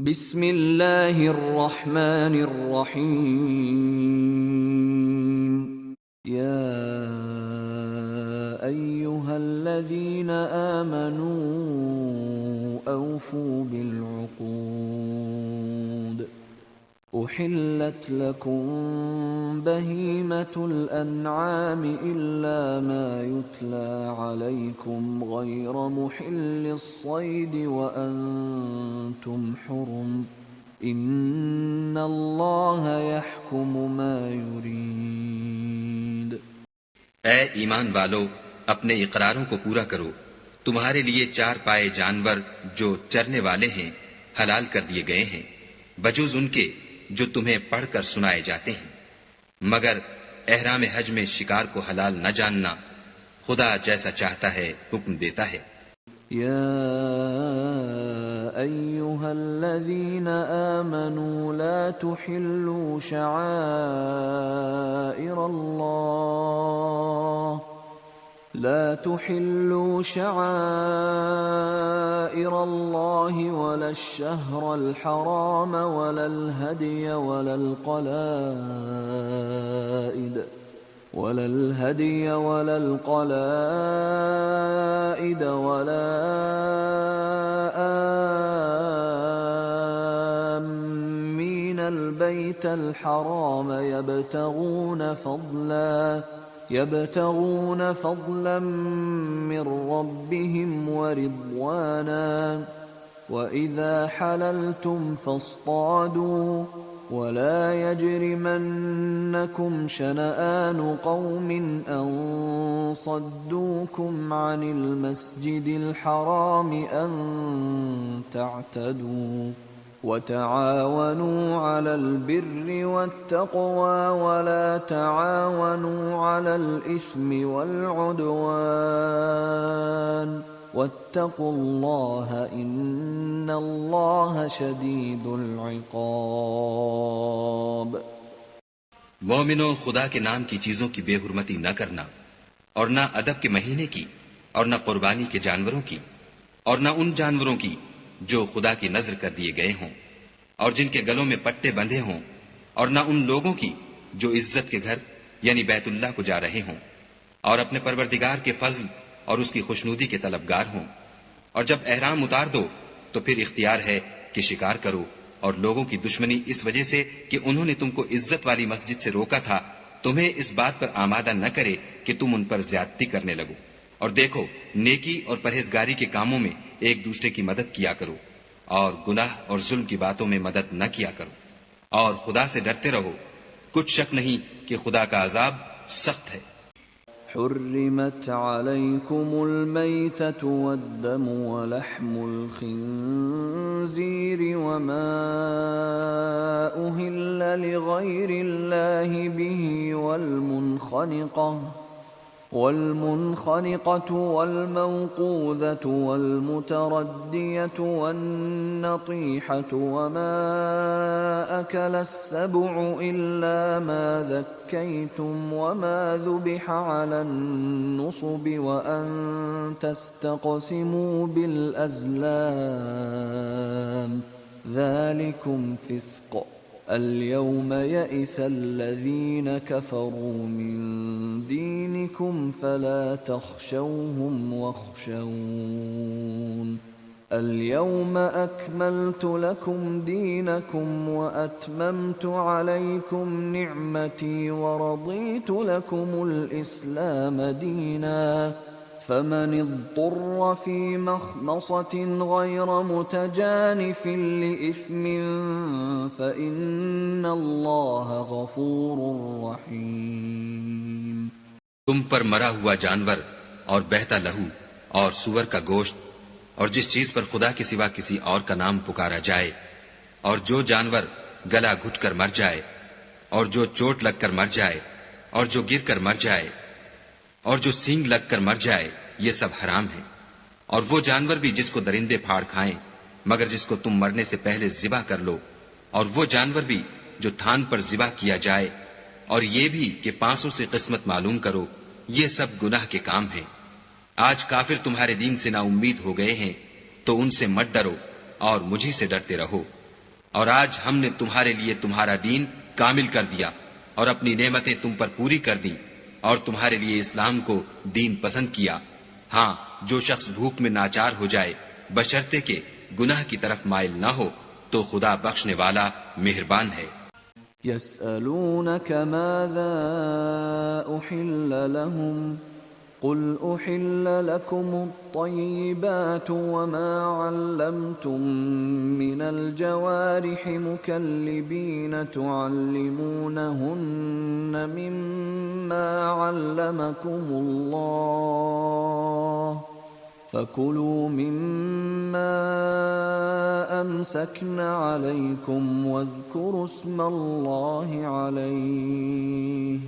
بسم اللہ الرحمن الرحیم یا ایہا الذین آمنوا اوفوا بالعقود احلت لکم بہیمۃ الانعام الا ما یتلی علیکم غیر محل الصید وانتم حرم ان اللہ یحکم ما یرید۔ اے ایمان والو، اپنے اقراروں کو پورا کرو۔ تمہارے لیے چار پائے جانور جو چرنے والے ہیں حلال کر دیے گئے ہیں، بجز ان کے جو تمہیں پڑھ کر سنائے جاتے ہیں، مگر احرام حج میں شکار کو حلال نہ جاننا۔ خدا جیسا چاہتا ہے حکم دیتا ہے۔ یا ایہا الذین آمنوا لا تحلوا شعائر اللہ ولا الشہر الحرام ولا الہدی ولا القلائد ولا آمین البیت الحرام يبتغون فضلا من ربهم ورضوانا وإذا حللتم فاصطادوا ولا يجرمنكم شنآن قوم أن صدوكم عن المسجد الحرام أن تعتدوا وتعاونوا على البر والتقوى ولا تعاونوا على الإثم والعدوان واتقوا الله إن الله شديد العقاب۔ مومنوں، خدا کے نام کی چیزوں کی بے حرمتی نہ کرنا، اور نہ ادب کے مہینے کی، اور نہ قربانی کے جانوروں کی، اور نہ ان جانوروں کی جو خدا کی نذر کر دیے گئے ہوں اور جن کے گلوں میں پٹے بندھے ہوں، اور نہ ان لوگوں کی جو عزت کے گھر یعنی بیت اللہ کو جا رہے ہوں اور اپنے پروردگار کے فضل اور اس کی خوشنودی کے طلبگار ہوں۔ اور جب احرام اتار دو تو پھر اختیار ہے کہ شکار کرو، اور لوگوں کی دشمنی اس وجہ سے کہ انہوں نے تم کو عزت والی مسجد سے روکا تھا تمہیں اس بات پر آمادہ نہ کرے کہ تم ان پر زیادتی کرنے لگو۔ اور دیکھو، نیکی اور پرہیزگاری کے کاموں میں ایک دوسرے کی مدد کیا کرو، اور گناہ اور ظلم کی باتوں میں مدد نہ کیا کرو، اور خدا سے ڈرتے رہو۔ کچھ شک نہیں کہ خدا کا عذاب سخت ہے۔ حرمت علیکم المیتۃ والدم ولحم الخنزیر وما أهل لغیر اللہ به والمنخنقة والموقوذة والمتردية والنطيحة وما أكل السبع إلا ما ذكيتم وما ذبح على النصب وأن تستقسموا بالأزلام ذلكم فسق۔ اليوم يئس الذين كفروا من دينكم فلا تخشوهم واخشون اليوم أكملت لكم دينكم وأتممت عليكم نعمتي ورضيت لكم الإسلام دينا فمن اضطر في مخمصة غير متجانف لإثم فإن الله غفور رحيم۔ تم پر مرا ہوا جانور اور بہتا لہو اور سور کا گوشت اور جس چیز پر خدا کے سوا کسی اور کا نام پکارا جائے، اور جو جانور گلا گھٹ کر مر جائے، اور جو چوٹ لگ کر مر جائے، اور جو گر کر مر جائے، اور جو سینگ لگ کر مر جائے، یہ سب حرام ہیں۔ اور وہ جانور بھی جس کو درندے پھاڑ کھائیں مگر جس کو تم مرنے سے پہلے ذبح کر لو، اور وہ جانور بھی جو تھان پر ذبح کیا جائے، اور یہ بھی کہ پانسوں سے قسمت معلوم کرو، یہ سب گناہ کے کام ہیں۔ آج کافر تمہارے دین سے نا امید ہو گئے ہیں تو ان سے مت ڈرو اور مجھی سے ڈرتے رہو۔ اور آج ہم نے تمہارے لیے تمہارا دین کامل کر دیا اور اپنی نعمتیں تم پر پوری کر دیں اور تمہارے لیے اسلام کو دین پسند کیا. ہاں، جو شخص بھوک میں ناچار ہو جائے بشرطے کہ گناہ کی طرف مائل نہ ہو تو خدا بخشنے والا مہربان ہے. يسألونك ماذا أحل لهم قل أحل لكم الطيبات وما علمتم من الجوارح مكلبين تعلمونهن مما علمكم الله فَكُلُوا مِمَّا أَمْسَكْنَ عَلَيْكُمْ وَاذْكُرُوا اسْمَ اللَّهِ عَلَيْهِ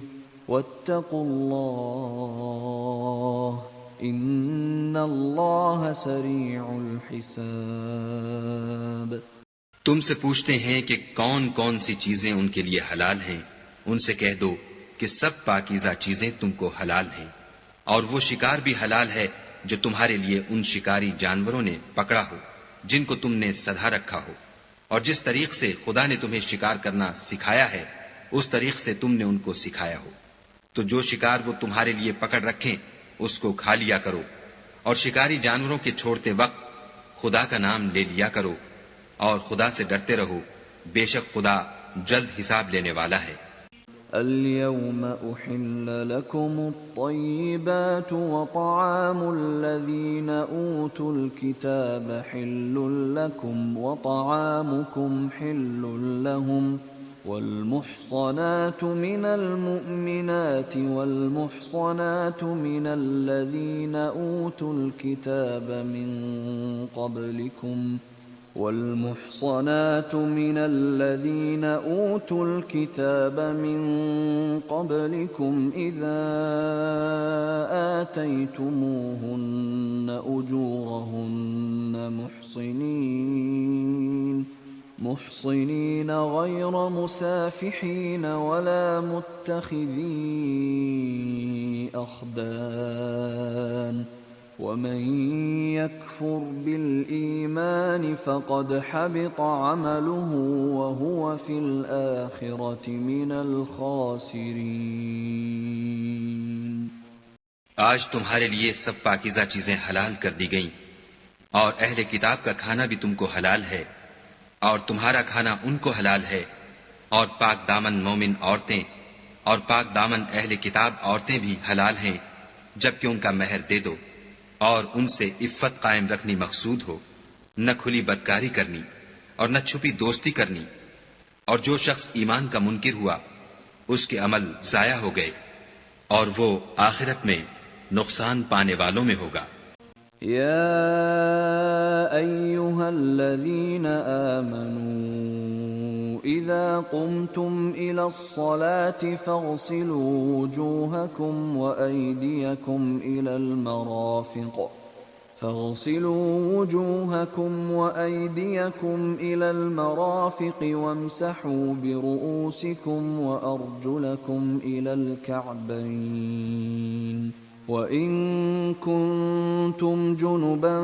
وَاتَّقُوا اللَّهَ إِنَّ اللَّهَ سَرِيعُ الْحِسَابِ. تم سے پوچھتے ہیں کہ کون کون سی چیزیں ان کے لیے حلال ہیں. ان سے کہہ دو کہ سب پاکیزہ چیزیں تم کو حلال ہیں، اور وہ شکار بھی حلال ہے جو تمہارے لیے ان شکاری جانوروں نے پکڑا ہو جن کو تم نے سدھا رکھا ہو، اور جس طریق سے خدا نے تمہیں شکار کرنا سکھایا ہے اس طریق سے تم نے ان کو سکھایا ہو. تو جو شکار وہ تمہارے لیے پکڑ رکھیں اس کو کھا لیا کرو، اور شکاری جانوروں کے چھوڑتے وقت خدا کا نام لے لیا کرو، اور خدا سے ڈرتے رہو، بے شک خدا جلد حساب لینے والا ہے. اليوم أحل لكم الطيبات وطعام الذين أوتوا الكتاب حل لكم وطعامكم حل لهم والمحصنات من المؤمنات والمحصنات من الذين أوتوا الكتاب من قبلكم والمحصنات من الذين أوتوا الكتاب من قبلكم إذا آتيتموهن أجورهن محصنين غير مسافحين ولا متخذي أخدان ومن يكفر بالإيمان فقد حبط عمله وهو في الآخرة من الخاسرين. آج تمہارے لیے سب پاکیزہ چیزیں حلال کر دی گئیں، اور اہل کتاب کا کھانا بھی تم کو حلال ہے، اور تمہارا کھانا ان کو حلال ہے، اور پاک دامن مومن عورتیں اور پاک دامن اہل کتاب عورتیں بھی حلال ہیں جبکہ ان کا مہر دے دو، اور ان سے عفت قائم رکھنی مقصود ہو، نہ کھلی بدکاری کرنی اور نہ چھپی دوستی کرنی. اور جو شخص ایمان کا منکر ہوا اس کے عمل ضائع ہو گئے اور وہ آخرت میں نقصان پانے والوں میں ہوگا. يا أيها الذين آمنوا إذا قمتم إلى الصلاة فاغسلوا وجوهكم وأيديكم إلى المرافق وامسحوا برؤوسكم وأرجلكم إلى الكعبين وَإِن كُنتُمْ جُنُبًا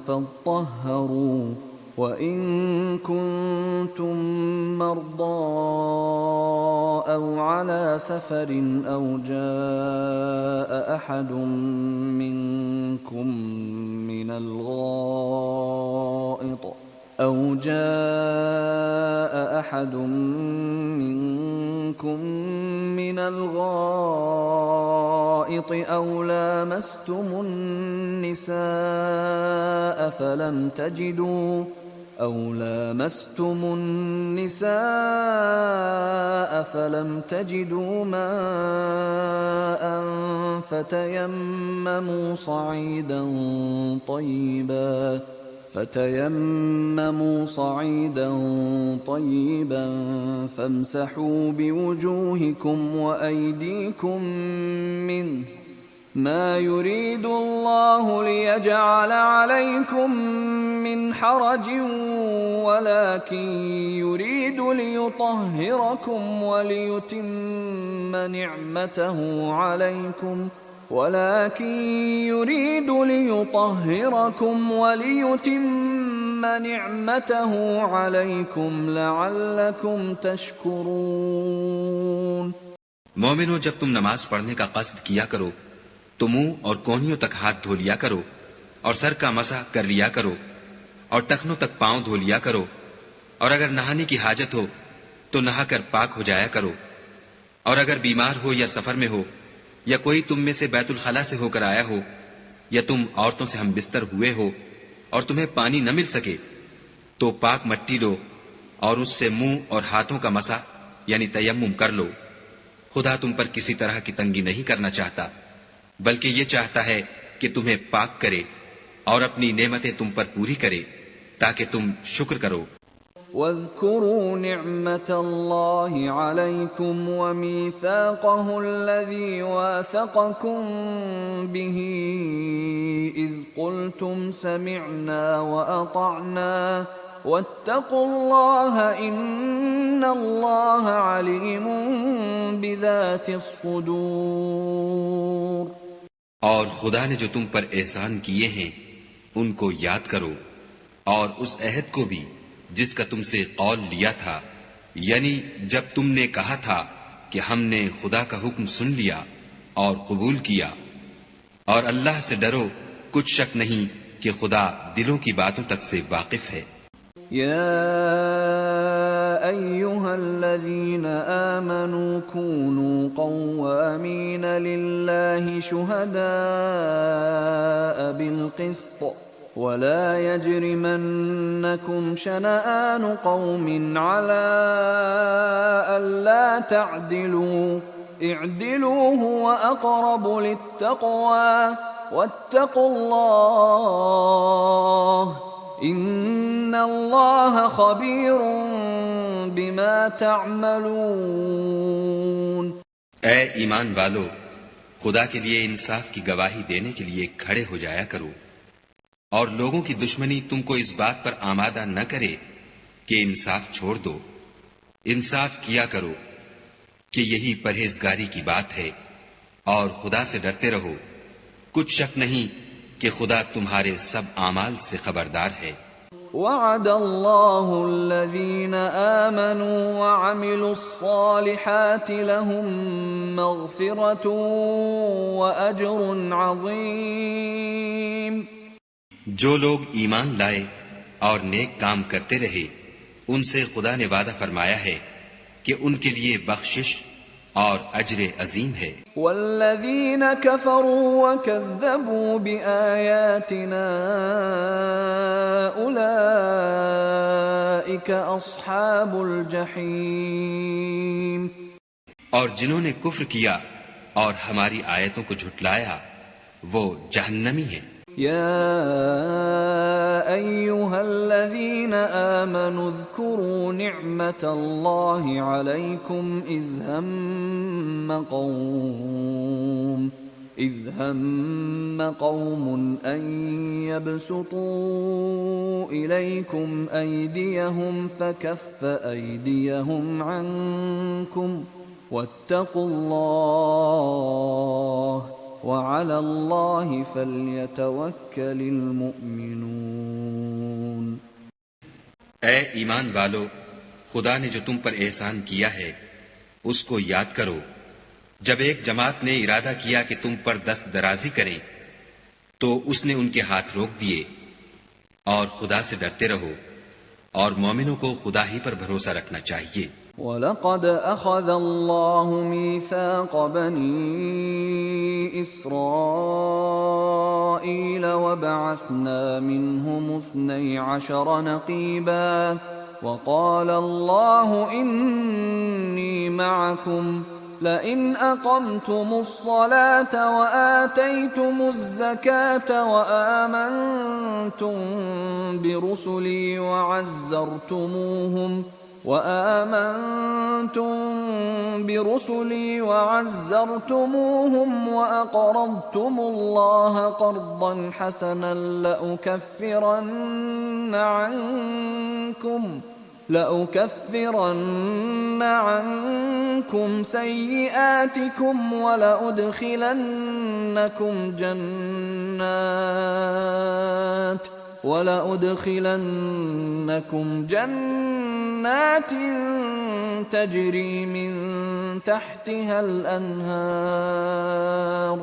فَاطَّهَّرُوا وَإِن كُنتُم مَّرْضَىٰ أَوْ عَلَىٰ سَفَرٍ أَوْ جَاءَ أَحَدٌ منكم من الغائط أو لامستم النساء فلم تجدوا ماء فتيمموا صعيدا طيبا فامسحوا بوجوهكم وأيديكم منه ما يريد الله ليجعل عليكم من حرج ولكن يريد ليطهركم وليتم نعمته عليكم وليتم نعمته عليكم لعلكم تشكرون۔ مومنو، جب تم نماز پڑھنے کا قصد کیا کرو تو منہ اور کونیوں تک ہاتھ دھو لیا کرو، اور سر کا مسح کر لیا کرو، اور ٹخنوں تک پاؤں دھو لیا کرو، اور اگر نہانے کی حاجت ہو تو نہا کر پاک ہو جایا کرو، اور اگر بیمار ہو یا سفر میں ہو یا کوئی تم میں سے بیت الخلا سے ہو کر آیا ہو یا تم عورتوں سے ہم بستر ہوئے ہو اور تمہیں پانی نہ مل سکے تو پاک مٹی لو اور اس سے منہ اور ہاتھوں کا مسح یعنی تیمم کر لو۔ خدا تم پر کسی طرح کی تنگی نہیں کرنا چاہتا، بلکہ یہ چاہتا ہے کہ تمہیں پاک کرے اور اپنی نعمتیں تم پر پوری کرے تاکہ تم شکر کرو۔ واذكروا نعمة الله عليكم وميثاقه الذي واثقكم به إذ قلتم سمعنا وأطعنا واتقوا الله إن الله عليم بذات الصدور۔ اور خدا نے جو تم پر احسان کیے ہیں ان کو یاد کرو، اور اس عہد کو بھی جس کا تم سے قول لیا تھا، یعنی جب تم نے کہا تھا کہ ہم نے خدا کا حکم سن لیا اور قبول کیا، اور اللہ سے ڈرو، کچھ شک نہیں کہ خدا دلوں کی باتوں تک سے واقف ہے۔ يا أيها الذين آمنوا كونوا قوامين لله شهداء بالقسط ولا يجرمنكم شنآن قوم على ألا تعدلوا اعدلوا هو أقرب للتقوى واتقوا الله ان اللہ خبیر بما تعملون۔ اے ایمان والو، خدا کے لیے انصاف کی گواہی دینے کے لیے کھڑے ہو جایا کرو، اور لوگوں کی دشمنی تم کو اس بات پر آمادہ نہ کرے کہ انصاف چھوڑ دو۔ انصاف کیا کرو کہ یہی پرہیزگاری کی بات ہے، اور خدا سے ڈرتے رہو، کچھ شک نہیں کہ خدا تمہارے سب اعمال سے خبردار ہے۔ وعد اللہ الذین آمنوا وعملوا الصالحات لهم مغفرة واجر عظیم۔ جو لوگ ایمان لائے اور نیک کام کرتے رہے ان سے خدا نے وعدہ فرمایا ہے کہ ان کے لیے بخشش اور اجر عظیم ہے۔ والذین کفروا وکذبوا بآیاتنا اولئک اصحاب الجحیم۔ اور جنہوں نے کفر کیا اور ہماری آیتوں کو جھٹلایا وہ جہنمی ہیں۔ يا أيها الذين آمنوا اذكروا نعمة الله عليكم إذ هم قوم أن يبسطوا إليكم أيديهم فكف أيديهم عنكم واتقوا الله وعلى الله فليتوكل المؤمنون۔ اے ایمان والو، خدا نے جو تم پر احسان کیا ہے اس کو یاد کرو۔ جب ایک جماعت نے ارادہ کیا کہ تم پر دست درازی کریں تو اس نے ان کے ہاتھ روک دیے، اور خدا سے ڈرتے رہو، اور مومنوں کو خدا ہی پر بھروسہ رکھنا چاہیے۔ وَلَقَدْ أَخَذَ اللَّهُ مِيثَاقَ بَنِي إِسْرَائِيلَ وَبَعَثْنَا مِنْهُمُ 12 نَقِيبًا وَقَالَ اللَّهُ إِنِّي مَعَكُمْ لئن أقمتم الصلاة وآتيتم الزكاة وآمنتم برسلي وعزرتموهم وأقرضتم الله قرضا حسنا لأكفرن عنكم سيئاتكم وَلَأُدْخِلَنَّكُمْ جَنَّاتٍ تَجْرِي مِن تَحْتِهَا الْأَنْهَارُ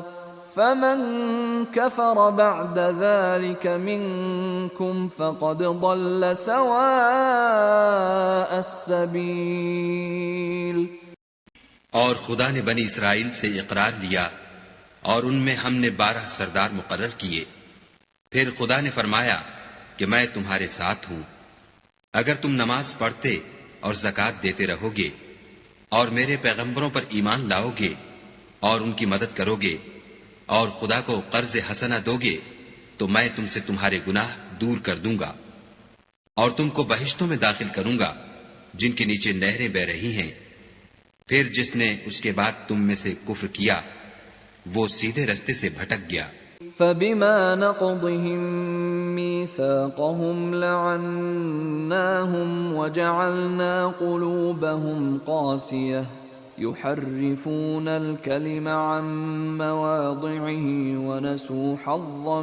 فَمَن كَفَرَ بَعْدَ ذَلِكَ مِنكُمْ فَقَدْ ضَلَّ سَوَاءَ السَّبِيلِ۔ اور خدا نے بنی اسرائیل سے اقرار لیا اور ان میں ہم نے 12 سردار مقرر کیے۔ پھر خدا نے فرمایا کہ میں تمہارے ساتھ ہوں، اگر تم نماز پڑھتے اور زکوٰۃ دیتے رہو گے اور میرے پیغمبروں پر ایمان لاؤ گے اور ان کی مدد کرو گے اور خدا کو قرض حسنہ دو گے تو میں تم سے تمہارے گناہ دور کر دوں گا اور تم کو بہشتوں میں داخل کروں گا جن کے نیچے نہریں بہ رہی ہیں۔ پھر جس نے اس کے بعد تم میں سے کفر کیا وہ سیدھے رستے سے بھٹک گیا۔ فَبِمَا نَقْضِهِم مِّيثَاقَهُمْ لَعَنَّاهُمْ وَجَعَلْنَا قُلُوبَهُمْ قَاسِيَةً يُحَرِّفُونَ الْكَلِمَ عَن مَّوَاضِعِهِ وَنَسُوا حَظًّا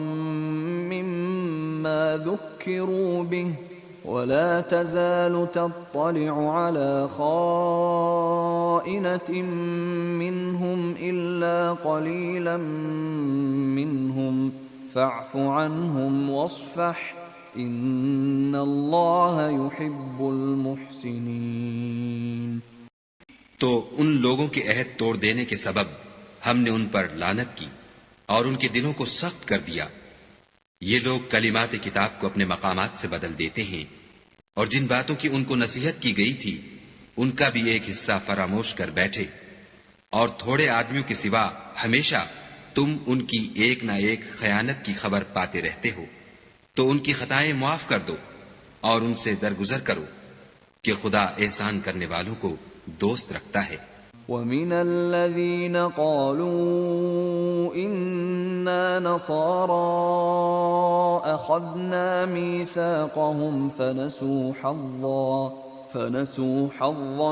مِّمَّا ذُكِّرُوا بِهِ وَلَا تَزَالُ تَطَّلِعُ عَلَى خَائِنَةٍ مِّنْهُمْ إِلَّا قَلِيلًا مِّنْهُمْ فَاعْفُ عَنْهُمْ وَاصْفَحْ إِنَّ اللَّهَ يُحِبُّ الْمُحْسِنِينَ۔ تو ان لوگوں کے عہد توڑ دینے کے سبب ہم نے ان پر لعنت کی اور ان کے دلوں کو سخت کر دیا۔ یہ لوگ کلمات کتاب کو اپنے مقامات سے بدل دیتے ہیں اور جن باتوں کی ان کو نصیحت کی گئی تھی ان کا بھی ایک حصہ فراموش کر بیٹھے، اور تھوڑے آدمیوں کے سوا ہمیشہ تم ان کی ایک نہ ایک خیانت کی خبر پاتے رہتے ہو، تو ان کی خطائیں معاف کر دو اور ان سے درگزر کرو کہ خدا احسان کرنے والوں کو دوست رکھتا ہے۔ وَمِنَ الَّذِينَ قَالُوا إِنَّا نَصَارَىٰ أَخَذْنَا مِيثَاقَهُمْ فَنَسُوا حَظًّا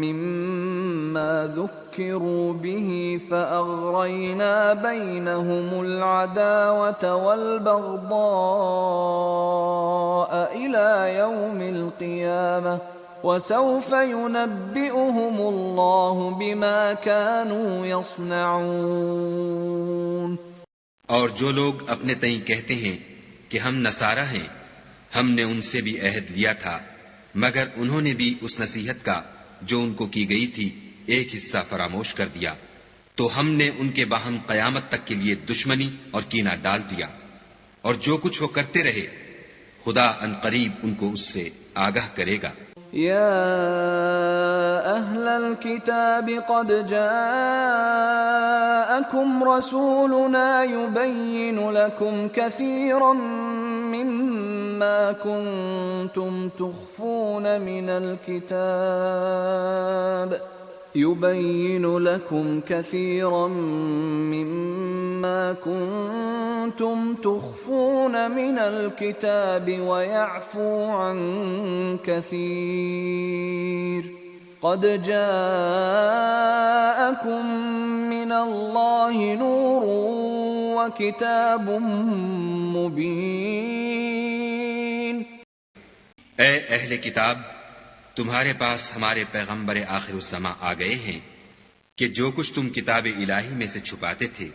مِّمَّا ذُكِّرُوا بِهِ فَأَغْرَيْنَا بَيْنَهُمُ الْعَدَاوَةَ وَالْبَغْضَاءَ إِلَىٰ يَوْمِ الْقِيَامَةِ وَسَوْفَ يُنَبِّئُهُمُ اللَّهُ بِمَا كَانُوا يَصْنَعُونَ۔ اور جو لوگ اپنے تئیں کہتے ہیں کہ ہم نصارہ ہیں، ہم نے ان سے بھی عہد لیا تھا، مگر انہوں نے بھی اس نصیحت کا جو ان کو کی گئی تھی ایک حصہ فراموش کر دیا، تو ہم نے ان کے باہم قیامت تک کے لیے دشمنی اور کینہ ڈال دیا، اور جو کچھ وہ کرتے رہے خدا ان قریب ان کو اس سے آگاہ کرے گا۔ يا أهل الكتاب قد جاءكم رسولنا يبين لكم كثيرا مما كنتم تخفون من الكتاب ويعفو عن كثير قد جاءكم من الله نور وكتاب مبين۔ اے اہل کتاب، تمہارے پاس ہمارے پیغمبر آخر الزماں آ گئے ہیں کہ جو کچھ تم کتاب الہی میں سے چھپاتے تھے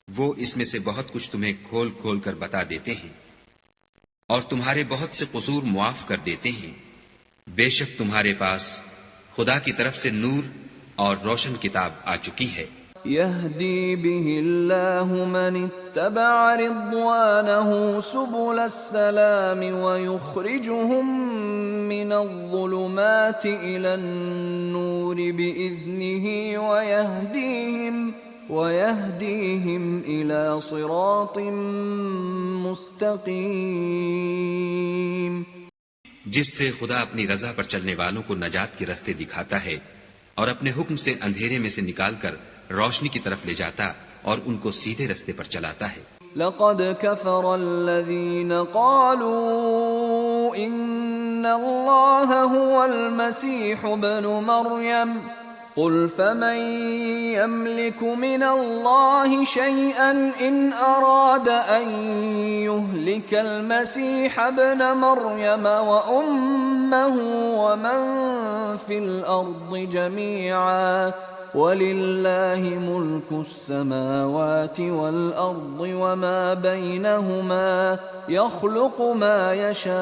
وہ اس میں سے بہت کچھ تمہیں کھول کھول کر بتا دیتے ہیں اور تمہارے بہت سے قصور معاف کر دیتے ہیں۔ بے شک تمہارے پاس خدا کی طرف سے نور اور روشن کتاب آ چکی ہے۔ يهدي به الله من اتبع رضوانه سبل السلام ويخرجهم من الظلمات إلى النور بإذنه ويهديهم إلى صراط مستقيم۔ جس سے خدا اپنی رضا پر چلنے والوں کو نجات کے رستے دکھاتا ہے اور اپنے حکم سے اندھیرے میں سے نکال کر روشنی کی طرف لے جاتا اور ان کو سیدھے رستے پر چلاتا ہے۔ لقد كفر الذين قالوا إن الله هو المسيح ابن مريم قل فمن يملك من الله شيئا إن أراد أن يهلك المسيح ابن مريم وأمه ومن في الأرض جميعا وَلِلَّهِ مُلْكُ السَّمَاوَاتِ وَالْأَرْضِ وَمَا بَيْنَهُمَا يَخْلُقُ مَا يَشَاءُ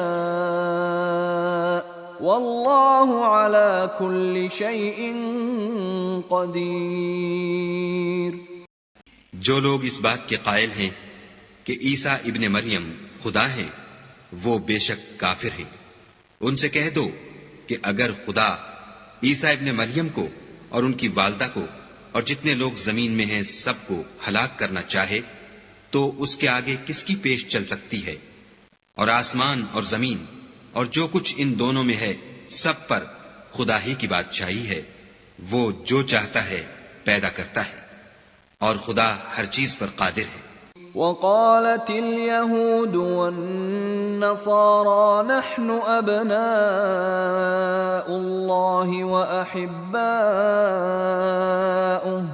وَاللَّهُ عَلَى كُلِّ شَيْءٍ قَدِيرٌ۔ جو لوگ اس بات کے قائل ہیں کہ عیسیٰ ابن مریم خدا ہیں وہ بے شک کافر ہیں۔ ان سے کہہ دو کہ اگر خدا عیسیٰ ابن مریم کو اور ان کی والدہ کو اور جتنے لوگ زمین میں ہیں سب کو ہلاک کرنا چاہے تو اس کے آگے کس کی پیش چل سکتی ہے؟ اور آسمان اور زمین اور جو کچھ ان دونوں میں ہے سب پر خدا ہی کی بادشاہی ہے۔ وہ جو چاہتا ہے پیدا کرتا ہے اور خدا ہر چیز پر قادر ہے۔ وقالت اليهود والنصارى نحن أبناء الله وأحباؤه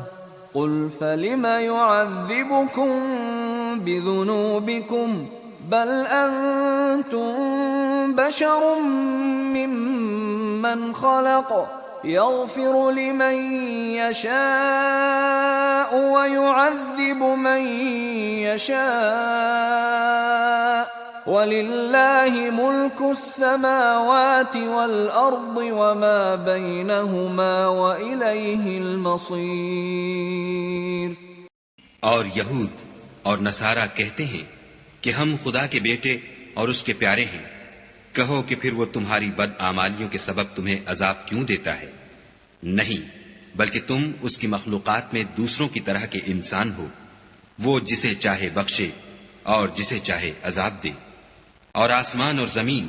قل فلم يعذبكم بذنوبكم بل أنتم بشر ممن خلق يغفر لمن يشاء ويعذب من يشاء وَلِلَّهِ مُلْكُ السَّمَاوَاتِ وَالْأَرْضِ وَمَا بَيْنَهُمَا وَإِلَيْهِ الْمَصِيرُ۔ اور یہود اور نصارہ کہتے ہیں کہ ہم خدا کے بیٹے اور اس کے پیارے ہیں۔ کہو کہ پھر وہ تمہاری بد اعمالیوں کے سبب تمہیں عذاب کیوں دیتا ہے؟ نہیں، بلکہ تم اس کی مخلوقات میں دوسروں کی طرح کے انسان ہو۔ وہ جسے چاہے بخشے اور جسے چاہے عذاب دے۔ اور آسمان اور زمین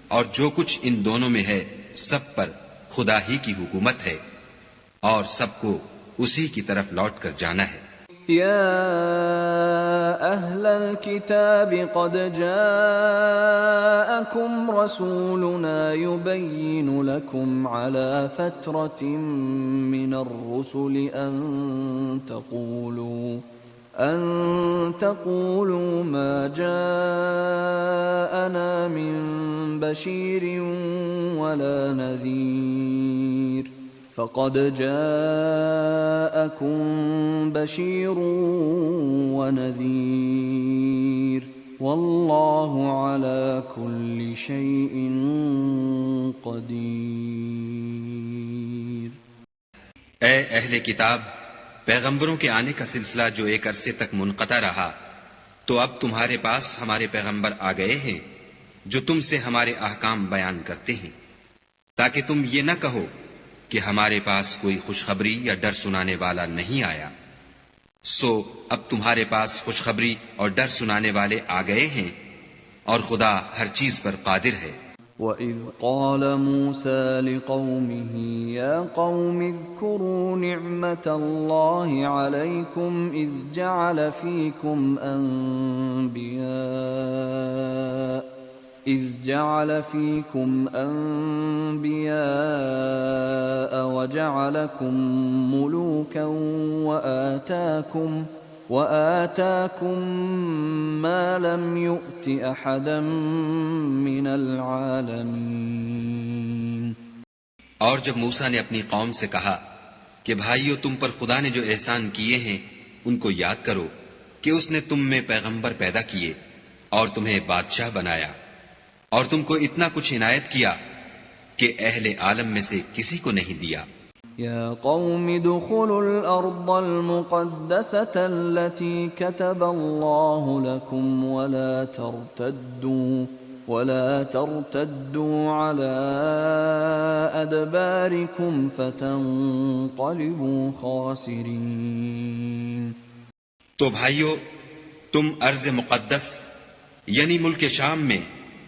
اور جو کچھ ان دونوں میں ہے سب پر خدا ہی کی حکومت ہے اور سب کو اسی کی طرف لوٹ کر جانا ہے۔ يا أهل الكتاب قد جاءكم رسولنا يبين لكم على فترة من الرسل أن تقولوا ما جاءنا من بشير ولا نذير فقد جاءكم بشير ونذير والله على كل شيء قدير۔ اے اہل کتاب، پیغمبروں کے آنے کا سلسلہ جو ایک عرصے تک منقطع رہا تو اب تمہارے پاس ہمارے پیغمبر آ گئے ہیں جو تم سے ہمارے احکام بیان کرتے ہیں، تاکہ تم یہ نہ کہو کہ ہمارے پاس کوئی خوشخبری یا ڈر سنانے والا نہیں آیا۔ سو اب تمہارے پاس خوشخبری اور ڈر سنانے والے آ گئے ہیں اور خدا ہر چیز پر قادر ہے۔ وَإِذْ قَالَ مُوسَى لِقَوْمِهِ يَا قَوْمِ اذْكُرُوا نِعْمَةَ اللَّهِ عَلَيْكُمْ إِذْ جَعَلَ فِيكُمْ أَنْبِيَاءَ وَجَعَلَكُمْ مُلُوكًا وَآتَاكُمْ مَا لَمْ يُؤْتِ أَحَدًا مِّنَ الْعَالَمِينَ۔ اور جب موسیٰ نے اپنی قوم سے کہا کہ بھائیو، تم پر خدا نے جو احسان کیے ہیں ان کو یاد کرو کہ اس نے تم میں پیغمبر پیدا کیے اور تمہیں بادشاہ بنایا اور تم کو اتنا کچھ عنایت کیا کہ اہل عالم میں سے کسی کو نہیں دیا۔ یا قوم ادخلوا الارض المقدسة التي كتب الله لكم ولا ترتدوا على ادباركم فتنقلبوا خاسرين۔ تو بھائیو، تم ارض مقدس یعنی ملک شام میں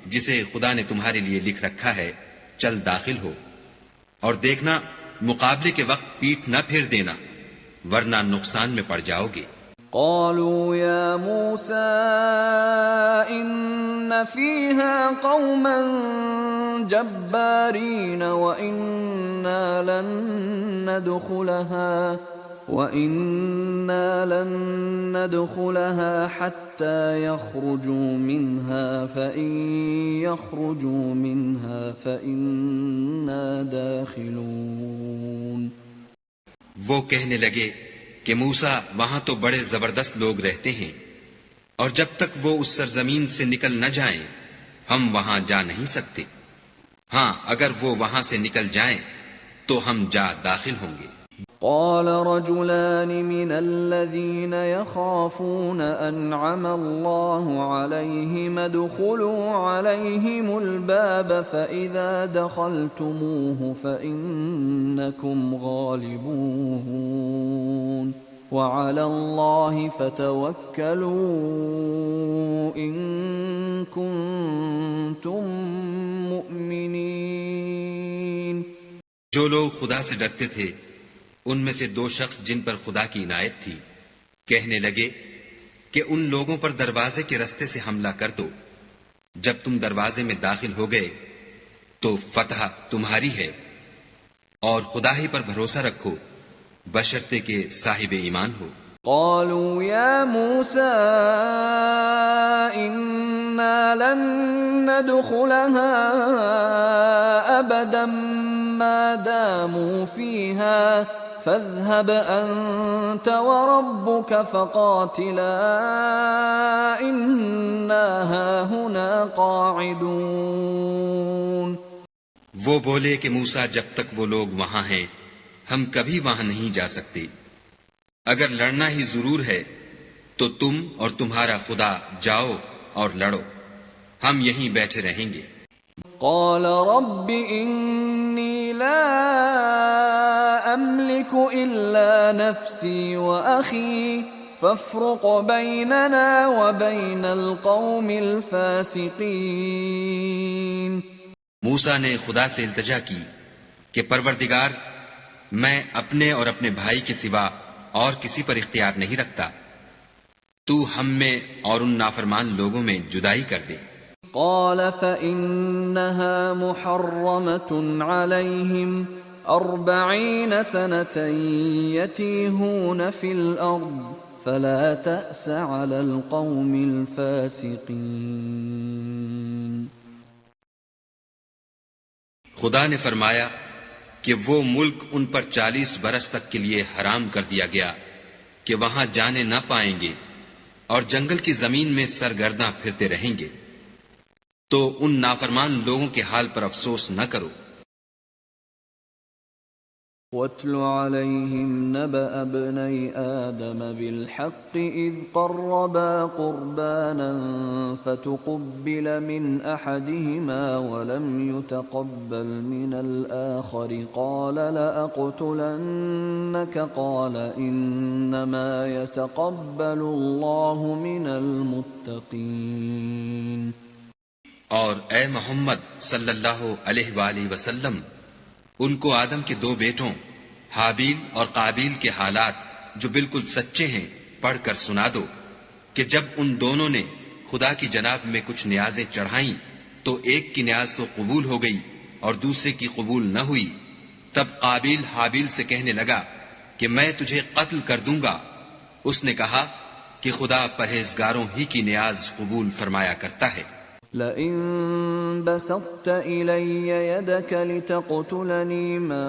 جسے خدا نے تمہارے لیے لکھ رکھا ہے چل داخل ہو، اور دیکھنا مقابلے کے وقت پیٹھ نہ پھیر دینا ورنہ نقصان میں پڑ جاؤ گے۔ قالوا يا موسى إن فيها قوما جبارين وإنا لن ندخلها حتى يخرجوا منها فإن يخرجوا منها فإنا داخلون. وہ کہنے لگے کہ موسیٰ وہاں تو بڑے زبردست لوگ رہتے ہیں، اور جب تک وہ اس سرزمین سے نکل نہ جائیں ہم وہاں جا نہیں سکتے. ہاں اگر وہ وہاں سے نکل جائیں تو ہم جا داخل ہوں گے. قال رجلان من الذين يخافون أنعم الله عليهم ادخلوا عليهم الباب فإذا دخلتموه فإنكم غالبون وعلى الله فتوكلوا إن كنتم مؤمنين. جو لوگ خدا سے ڈرتے تھے ان میں سے دو شخص جن پر خدا کی عنایت تھی کہنے لگے کہ ان لوگوں پر دروازے کے رستے سے حملہ کر دو. جب تم دروازے میں داخل ہو گئے تو فتح تمہاری ہے، اور خدا ہی پر بھروسہ رکھو بشرطے کہ صاحب ایمان ہو. قالوا يا موسى إنا لن ندخلها أبدا ما داموا فيها فاذهب أنت وربك فقاتلا إنا هاهنا قاعدون. وہ بولے کہ موسیٰ جب تک وہ لوگ وہاں ہیں ہم کبھی وہاں نہیں جا سکتے. اگر لڑنا ہی ضرور ہے تو تم اور تمہارا خدا جاؤ اور لڑو، ہم یہیں بیٹھے رہیں گے. قال رب إني لا أملك إلا نفسي وأخي فافرق بيننا وبين القوم الفاسقين. موسیٰ نے خدا سے التجا کی کہ پروردگار میں اپنے اور اپنے بھائی کے سوا اور کسی پر اختیار نہیں رکھتا، تو ہم میں اور ان نافرمان لوگوں میں جدائی کر دے. قال فإنها محرمة عليهم 40 سنة يتيهون في الأرض فلا تأس على القوم الفاسقين. خدا نے فرمایا کہ وہ ملک ان پر 40 برس تک کے لیے حرام کر دیا گیا کہ وہاں جانے نہ پائیں گے اور جنگل کی زمین میں سرگرداں پھرتے رہیں گے. تو ان نافرمان لوگوں کے حال پر افسوس نہ کرو. وَاتْلُ عَلَيْهِمْ نَبَأَ ابْنَيْ آدَمَ بِالْحَقِّ إِذْ قَرَّبَا قُرْبَانًا فَتُقُبِّلَ مِنْ أَحَدِهِمَا وَلَمْ يُتَقَبَّلْ مِنَ الْآخَرِ قَالَ لَأَقْتُلَنَّكَ قَالَ إِنَّمَا يَتَقَبَّلُ اللَّهُ مِنَ الْمُتَّقِينَ. اور اے محمد صلی اللہ علیہ وآلہ وسلم ان کو آدم کے دو بیٹوں حابیل اور قابیل کے حالات جو بالکل سچے ہیں پڑھ کر سنا دو کہ جب ان دونوں نے خدا کی جناب میں کچھ نیازیں چڑھائیں تو ایک کی نیاز تو قبول ہو گئی اور دوسرے کی قبول نہ ہوئی. تب قابیل حابیل سے کہنے لگا کہ میں تجھے قتل کر دوں گا. اس نے کہا کہ خدا پرہیزگاروں ہی کی نیاز قبول فرمایا کرتا ہے. لئن بسطت إلي يدك لتقتلني ما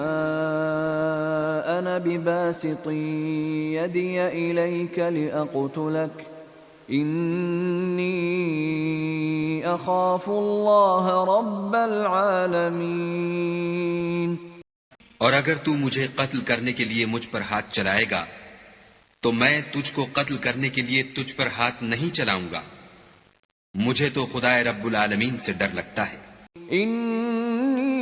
أنا بباسط يدي إليك لأقتلك إني أخاف الله رب العالمين. اور اگر تو مجھے قتل کرنے کے لیے مجھ پر ہاتھ چلائے گا تو میں تجھ کو قتل کرنے کے لیے تجھ پر ہاتھ نہیں چلاؤں گا. مجھے تو خدا رب العالمین سے ڈر لگتا ہے. انی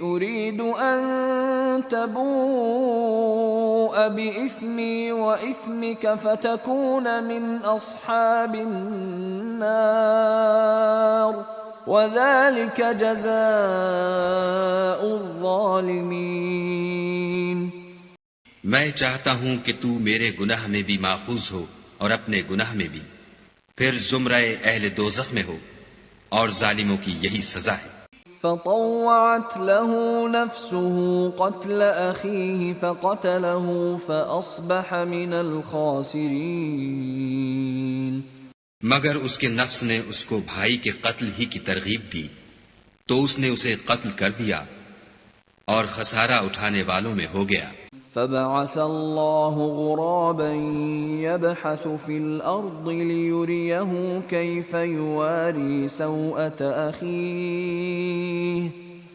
اريد ان تبوء بإثمي وإثمك فتكون من اصحاب النار وذلك جزاء الظالمين. میں چاہتا ہوں کہ تو میرے گناہ میں بھی ماخوذ ہو اور اپنے گناہ میں بھی، پھر زمرہ اہل دوزخ میں ہو، اور ظالموں کی یہی سزا ہے۔ فطوعت له نفسه قتل أخيه فقتله فأصبح من الخاسرين. مگر اس کے نفس نے اس کو بھائی کے قتل ہی کی ترغیب دی تو اس نے اسے قتل کر دیا اور خسارہ اٹھانے والوں میں ہو گیا۔ فبعث الله غرابا يبحث في الأرض ليريه كيف يواري سوءة أخيه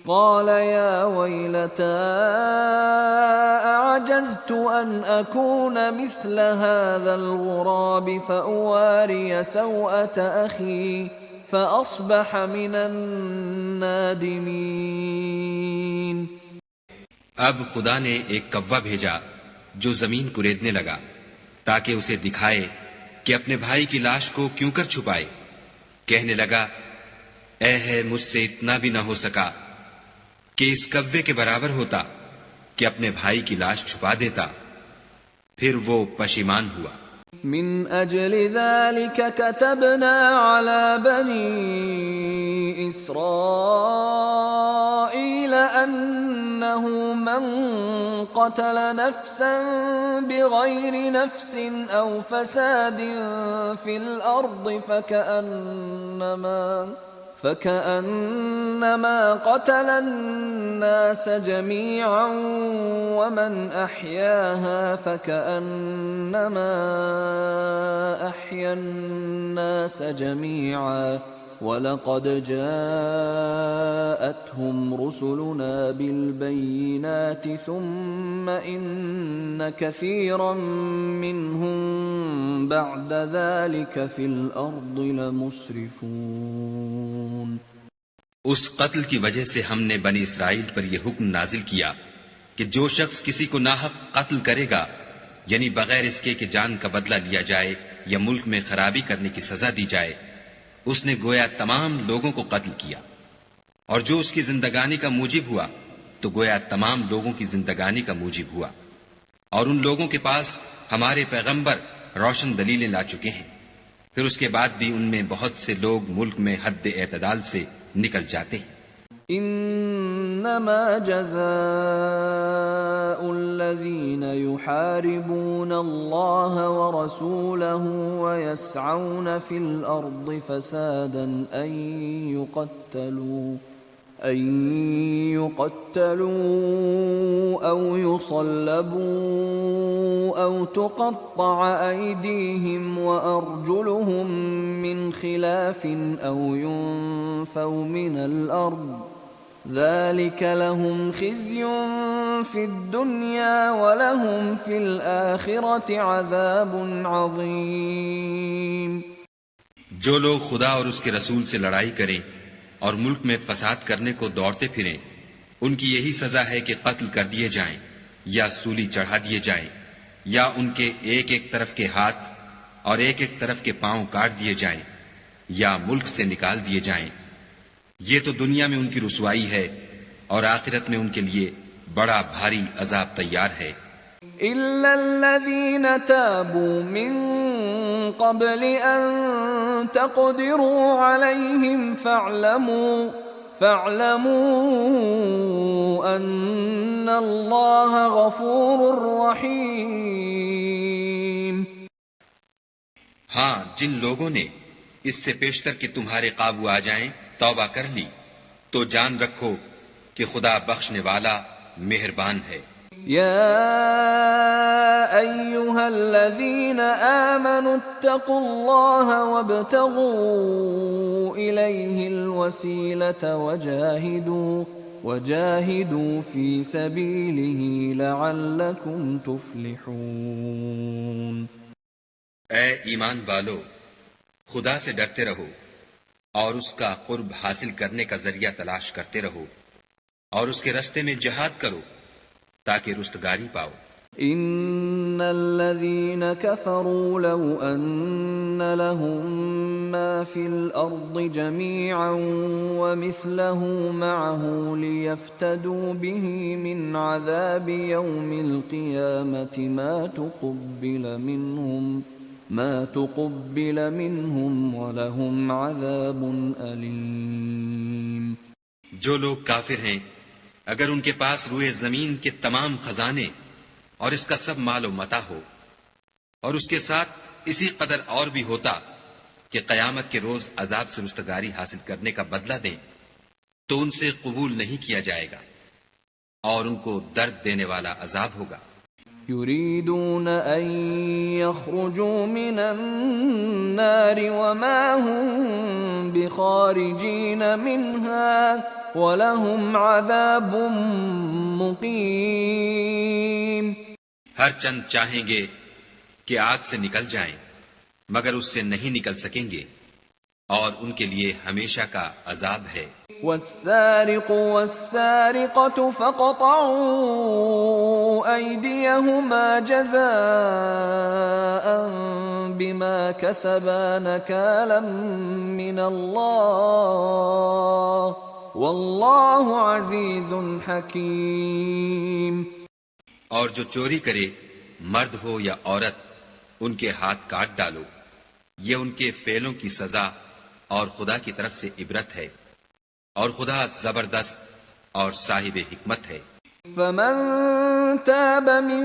قال يا ويلتى أعجزت أن أكون مثل هذا الغراب فأواري سوءة أخي فأصبح من النادمين. اب خدا نے ایک کوا بھیجا جو زمین کریدنے لگا تاکہ اسے دکھائے کہ اپنے بھائی کی لاش کو کیوں کر چھپائے۔ کہنے لگا اے ہے مجھ سے اتنا بھی نہ ہو سکا کہ اس کوے کے برابر ہوتا کہ اپنے بھائی کی لاش چھپا دیتا۔ پھر وہ پشیمان ہوا۔ من اجل ذلك كتبنا على بني اسرائيل انه من قتل نفسا بغير نفس او فساد في الارض فكأنما قتل الناس جميعا ومن أحياها فكأنما أحيا الناس جميعا وَلَقَدْ جَاءَتْهُمْ رُسُلُنَا بِالْبَيِّنَاتِ ثُمَّ إِنَّ كَثِيرًا مِّنْهُمْ بَعْدَ ذَلِكَ فِي الْأَرْضِ لَمُسْرِفُونَ. اس قتل کی وجہ سے ہم نے بنی اسرائیل پر یہ حکم نازل کیا کہ جو شخص کسی کو ناحق قتل کرے گا، یعنی بغیر اس کے کہ جان کا بدلہ لیا جائے یا ملک میں خرابی کرنے کی سزا دی جائے، اس نے گویا تمام لوگوں کو قتل کیا، اور جو اس کی زندگانی کا موجب ہوا تو گویا تمام لوگوں کی زندگانی کا موجب ہوا، اور ان لوگوں کے پاس ہمارے پیغمبر روشن دلیلیں لا چکے ہیں، پھر اس کے بعد بھی ان میں بہت سے لوگ ملک میں حد اعتدال سے نکل جاتے ہیں۔ انما جزاء الذين يحاربون الله ورسوله ويسعون في الارض فسادا ان يقتلوا او يصلبوا او تقطع ايديهم وارجلهم من خلاف او ينفوا من الارض ذلك لهم خزي في الدنيا ولهم في الآخرة عذاب عظيم. جو لوگ خدا اور اس کے رسول سے لڑائی کریں اور ملک میں فساد کرنے کو دوڑتے پھریں، ان کی یہی سزا ہے کہ قتل کر دیے جائیں یا سولی چڑھا دیے جائیں یا ان کے ایک ایک طرف کے ہاتھ اور ایک ایک طرف کے پاؤں کاٹ دیے جائیں یا ملک سے نکال دیے جائیں۔ یہ تو دنیا میں ان کی رسوائی ہے اور آخرت میں ان کے لیے بڑا بھاری عذاب تیار ہے۔ إِلَّا الَّذِينَ تَابُوا مِن قَبْلِ أَن تَقْدِرُوا عَلَيْهِمْ فَاعْلَمُوا أَنَّ اللَّهَ غَفُورٌ رَّحِيمٌ. ہاں، جن لوگوں نے اس سے پیشتر کہ تمہارے قابو آ جائیں توبہ کر لی تو جان رکھو کہ خدا بخشنے والا مہربان ہے۔ يا أيها الذين آمنوا اتقوا الله وابتغوا إليه الوسيلة وجاهدوا في سبيله لعلكم تفلحون. اے ایمان والو، خدا سے ڈرتے رہو اور اس کا قرب حاصل کرنے کا ذریعہ تلاش کرتے رہو اور اس کے رستے میں جہاد کرو تاکہ رستگاری پاؤ۔ ان الذين كفروا لو ان لهم ما في الارض جميعا ومثله معه ليفتدوا به من عذاب يوم القيامة ما تقبل منهم ولهم عذاب أليم. جو لوگ کافر ہیں اگر ان کے پاس روئے زمین کے تمام خزانے اور اس کا سب مال و متاع ہو اور اس کے ساتھ اسی قدر اور بھی ہوتا کہ قیامت کے روز عذاب سے رستگاری حاصل کرنے کا بدلہ دیں تو ان سے قبول نہیں کیا جائے گا اور ان کو درد دینے والا عذاب ہوگا. يريدون أن يخرجوا من النار وما هم بخارجين منها وَلَهُمْ عَذَابٌ مُقِيمٌ. ہر چند چاہیں گے کہ آگ سے نکل جائیں مگر اس سے نہیں نکل سکیں گے اور ان کے لیے ہمیشہ کا عذاب ہے. وَالسَّارِقُ وَالسَّارِقَةُ فَقَطَعُوا أَيْدِيَهُمَا جَزَاءً بِمَا كَسَبَا نَكَالًا مِّنَ اللَّهِ واللہ عزیز حکیم. اور جو چوری کرے مرد ہو یا عورت ان کے ہاتھ کاٹ ڈالو، یہ ان کے فعلوں کی سزا اور خدا کی طرف سے عبرت ہے اور خدا زبردست اور صاحب حکمت ہے. فمن تاب من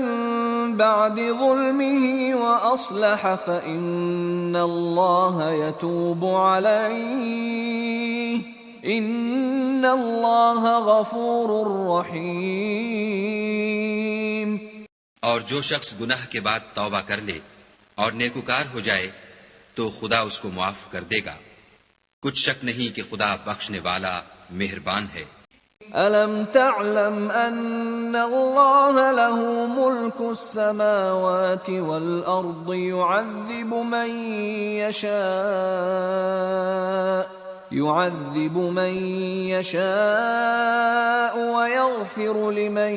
بعد ظلمه وأصلح فإن الله يتوب عليه ان اللہ غفور رحیم. اور جو شخص گناہ کے بعد توبہ کر لے اور نیکوکار ہو جائے تو خدا اس کو معاف کر دے گا. کچھ شک نہیں کہ خدا بخشنے والا مہربان ہے. الم تعلم ان اللہ له ملک السماوات والارض يعذب من يشاء ويغفر لمن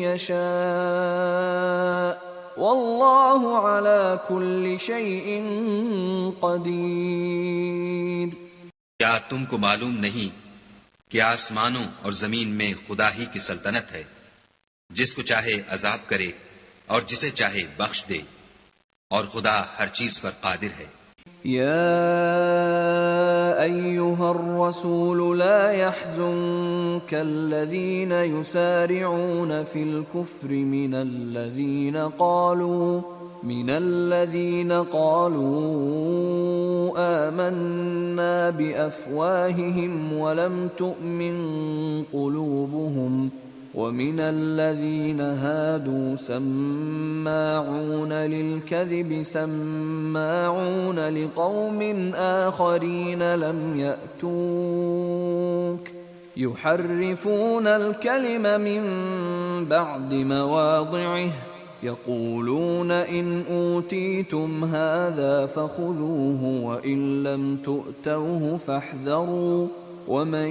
يشاء والله على كل شيء قدير. کیا تم کو معلوم نہیں کہ آسمانوں اور زمین میں خدا ہی کی سلطنت ہے، جس کو چاہے عذاب کرے اور جسے چاہے بخش دے، اور خدا ہر چیز پر قادر ہے. يا أيها الرسول لا يحزنك الذين يسارعون في الكفر من الذين قالوا آمنا بأفواههم ولم تؤمن قلوبهم ومن الذين هادوا سماعون للكذب سماعون لقوم آخرين لم يأتوك يحرفون الكلم من بعد مواضعه يقولون إن أوتيتم هذا فخذوه وإن لم تؤتوه فاحذروا ومن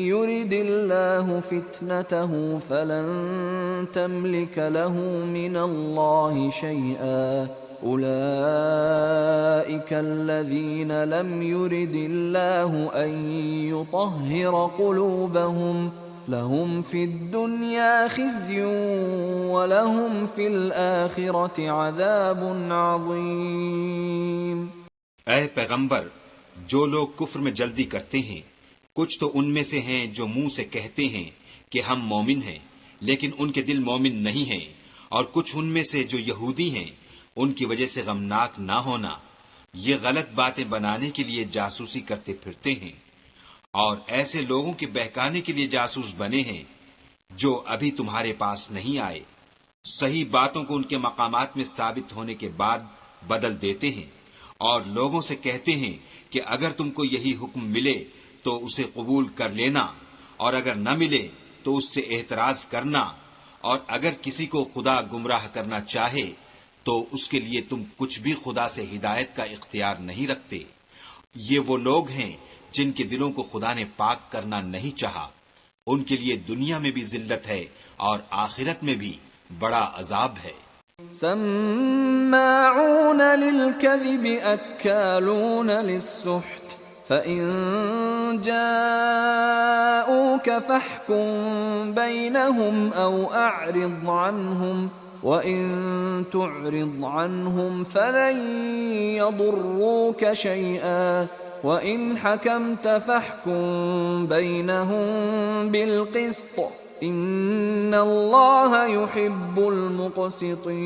يرد الله فتنته فلن تملك له من الله شيئا أولئك الذين لم يرد الله أن يطهر قلوبهم لهم في الدنيا خزي ولهم في الآخرة عذاب عظيم. اے پیغمبر، جو لوگ کفر میں جلدی کرتے ہیں کچھ تو ان میں سے ہیں جو منہ سے کہتے ہیں کہ ہم مومن ہیں لیکن ان کے دل مومن نہیں ہیں، اور کچھ ان میں سے جو یہودی ہیں ان کی وجہ سے غمناک نہ ہونا، یہ غلط باتیں بنانے کے لیے جاسوسی کرتے پھرتے ہیں اور ایسے لوگوں کے بہکانے کے لیے جاسوس بنے ہیں جو ابھی تمہارے پاس نہیں آئے، صحیح باتوں کو ان کے مقامات میں ثابت ہونے کے بعد بدل دیتے ہیں اور لوگوں سے کہتے ہیں کہ اگر تم کو یہی حکم ملے تو اسے قبول کر لینا اور اگر نہ ملے تو اس سے اعتراض کرنا، اور اگر کسی کو خدا گمراہ کرنا چاہے تو اس کے لیے تم کچھ بھی خدا سے ہدایت کا اختیار نہیں رکھتے. یہ وہ لوگ ہیں جن کے دلوں کو خدا نے پاک کرنا نہیں چاہا، ان کے لیے دنیا میں بھی ذلت ہے اور آخرت میں بھی بڑا عذاب ہے۔ سماعون للكذب أكالون للسحت فإن جاءوك فاحكم بينهم أو أعرض عنهم وَإِن تُعْرِضْ عَنْهُمْ فَلَن يَضُرُّوكَ شَيْئًا وَإِنْ حَكَمْتَ فَاحْكُم بَيْنَهُم بِالْقِسْطِ إِنَّ اللَّهَ يُحِبُّ الْمُقْسِطِينَ۔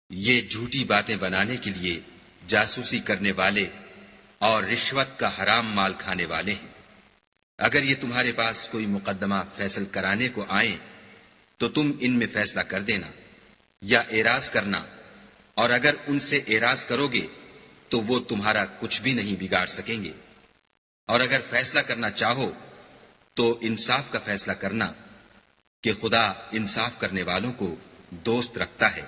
یہ جھوٹی باتیں بنانے کے لیے جاسوسی کرنے والے اور رشوت کا حرام مال کھانے والے ہیں۔ اگر یہ تمہارے پاس کوئی مقدمہ فیصل کرانے کو آئیں تو تم ان میں فیصلہ کر دینا یا اعراض کرنا، اور اگر ان سے اعراض کرو گے تو وہ تمہارا کچھ بھی نہیں بگاڑ سکیں گے، اور اگر فیصلہ کرنا چاہو تو انصاف کا فیصلہ کرنا کہ خدا انصاف کرنے والوں کو دوست رکھتا ہے۔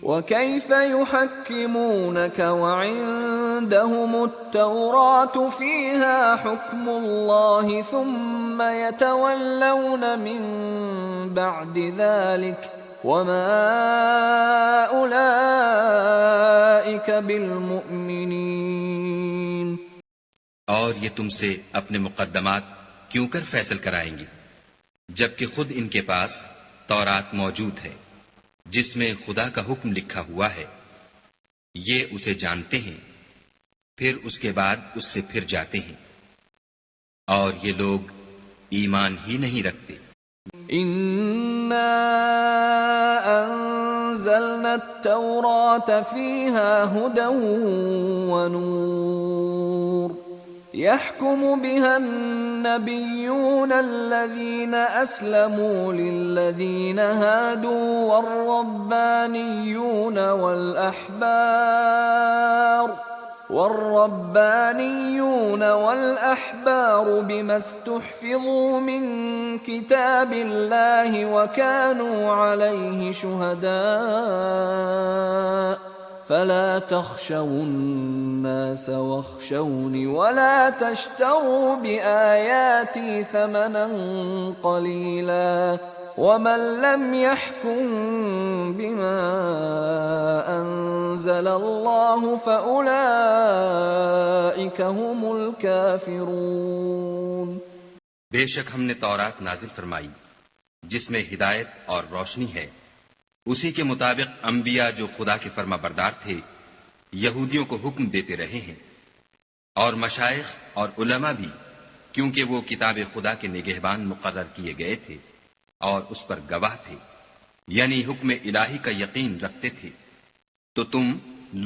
وَكَيْفَ يُحَكِّمُونَكَ وَعِندَهُمُ التَّوْرَاةُ فِيهَا حُكْمُ اللَّهِ ثُمَّ يَتَوَلَّوْنَ مِن بَعْدِ ذَلِكَ وَمَا أُولَئِكَ بِالْمُؤْمِنِينَ۔ اور یہ تم سے اپنے مقدمات کیوں کر فیصل کرائیں گے جبکہ خود ان کے پاس تورات موجود ہے جس میں خدا کا حکم لکھا ہوا ہے، یہ اسے جانتے ہیں، پھر اس کے بعد اس سے پھر جاتے ہیں، اور یہ لوگ ایمان ہی نہیں رکھتے۔ إِنَّا أَنزَلْنَا التَّوْرَاةَ فِيهَا هُدًى وَنُورٌ يَحْكُمُ بِهَا النَّبِيُّونَ الَّذِينَ أَسْلَمُوا لِلَّذِينَ هَادُوا والربانيون والأحبار بما استحفظوا من كتاب الله وكانوا عليه شهداء فلا تخشوا الناس واخشوني ولا تشتروا بآياتي ثمنا قليلا ومن لم يحكم بما أنزل الله فأولئك هم الكافرون۔ بے شک ہم نے تورات نازل فرمائی جس میں ہدایت اور روشنی ہے، اسی کے مطابق انبیاء جو خدا کے فرما بردار تھے یہودیوں کو حکم دیتے رہے ہیں، اور مشائخ اور علماء بھی، کیونکہ وہ کتاب خدا کے نگہبان مقرر کیے گئے تھے اور اس پر گواہ تھے، یعنی حکم الہی کا یقین رکھتے تھے۔ تو تم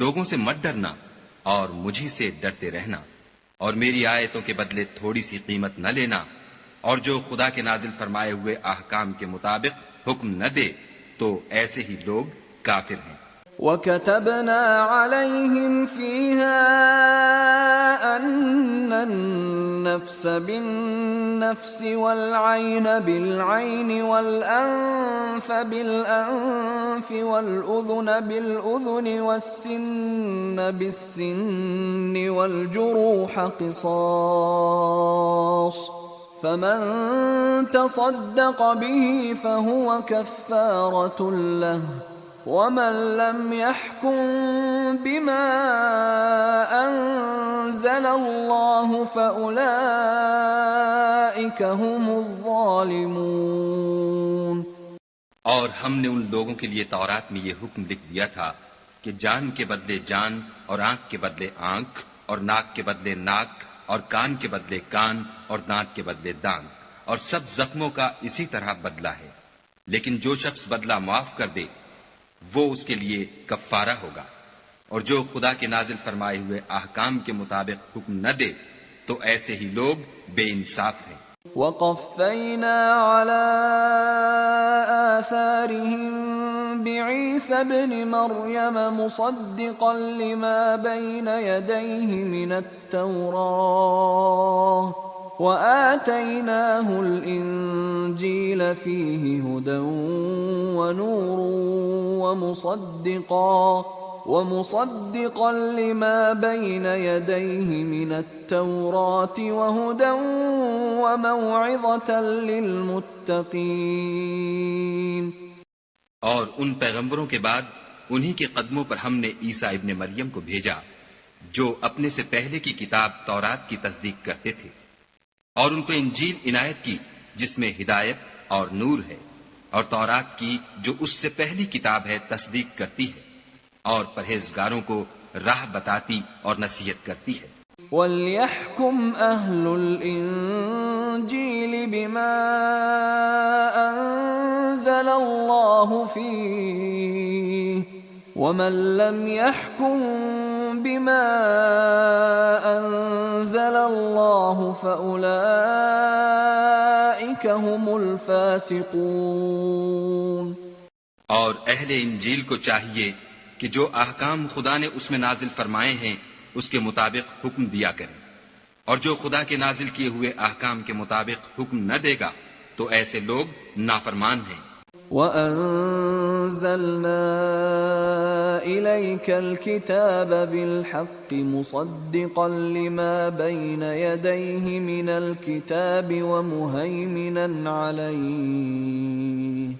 لوگوں سے مت ڈرنا اور مجھی سے ڈرتے رہنا، اور میری آیتوں کے بدلے تھوڑی سی قیمت نہ لینا، اور جو خدا کے نازل فرمائے ہوئے احکام کے مطابق حکم نہ دے تو ایسے ہی لوگ کافر ہیں۔ وَكَتَبْنَا عَلَيْهِمْ فِيهَا أَنَّ النَّفْسَ بِالنَّفْسِ وَالْعَيْنَ بِالْعَيْنِ وَالْأَنفَ بِالْأَنفِ وَالْأُذُنَ بِالْأُذُنِ وَالسِّنَّ بِالسِّنِّ وَالْجُرُوحَ قِصَاصٌ فَمَن تَصَدَّقَ بِهِ فَهُوَ كَفَّارَةٌ لَهُ وَمَن لَّمْ يَحْكُم بِمَا أَنزَلَ اللَّهُ فَأُولَئِكَ هُمُ الظَّالِمُونَ۔ اور ہم نے ان لوگوں کے لیے تورات میں یہ حکم لکھ دیا تھا کہ جان کے بدلے جان، اور آنکھ کے بدلے آنکھ، اور ناک کے بدلے ناک، اور کان کے بدلے کان، اور دانت کے بدلے دانت، اور سب زخموں کا اسی طرح بدلہ ہے، لیکن جو شخص بدلہ معاف کر دے وہ اس کے لیے کفارہ ہوگا، اور جو خدا کے نازل فرمائے ہوئے احکام کے مطابق حکم نہ دے تو ایسے ہی لوگ بے انصاف ہیں۔ وَقَفَّيْنَا عَلَى آثَارِهِمْ بِعِيسَى ابْنِ مَرْيَمَ مُصَدِّقًا لِمَا بَيْنَ يَدَيْهِ مِنَ التَّوْرَاةِ وَآتَيْنَاهُ الْإِنْجِيلَ فِيهِ هُدًى وَنُورٌ ومصدقا لما بين يديه من التوراة وهدى وموعظة للمتقين۔ اور ان پیغمبروں کے بعد انہی کے قدموں پر ہم نے عیسیٰ ابن مریم کو بھیجا جو اپنے سے پہلے کی کتاب تورات کی تصدیق کرتے تھے، اور ان کو انجیل عنایت کی جس میں ہدایت اور نور ہے، اور تورات کی جو اس سے پہلی کتاب ہے تصدیق کرتی ہے، اور پرہیزگاروں کو راہ بتاتی اور نصیحت کرتی ہے۔ وَلْيَحْكُمْ أَهْلُ الْإِنجِيلِ بِمَا أَنزَلَ اللَّهُ فِيهِ وَمَن لَّمْ يَحْكُم بِمَا أَنزَلَ اللَّهُ فَأُولَئِكَ هُمُ الْفَاسِقُونَ۔ اور اہل انجیل کو چاہیے کہ جو احکام خدا نے اس میں نازل فرمائے ہیں اس کے مطابق حکم دیا کریں، اور جو خدا کے نازل کیے ہوئے احکام کے مطابق حکم نہ دے گا تو ایسے لوگ نافرمان ہیں۔ وَأَنزَلْنَا إِلَيْكَ الْكِتَابَ بِالْحَقِّ مُصَدِّقًا لِمَا بَيْنَ يَدَيْهِ مِنَ الْكِتَابِ وَمُهَيْمِنًا عَلَيْهِ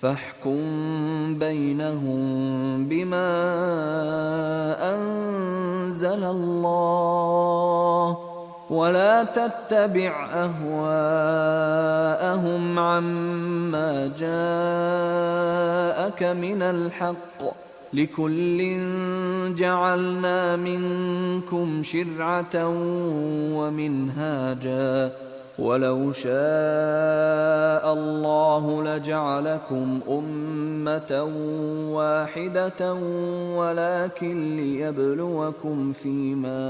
فَاحْكُم بَيْنَهُم بِمَا أَنزَلَ اللَّهُ وَلَا تَتَّبِعْ أَهْوَاءَهُمْ عَمَّا جَاءَكَ مِنَ الْحَقِّ لِكُلٍّ جَعَلْنَا مِنكُمْ شِرْعَةً وَمِنْهَاجًا وَلَوْ شَاءَ اللَّهُ لَجَعَلَكُمْ أُمَّةً وَاحِدَةً وَلَكِنْ لِيَبْلُوَكُمْ فِيمَا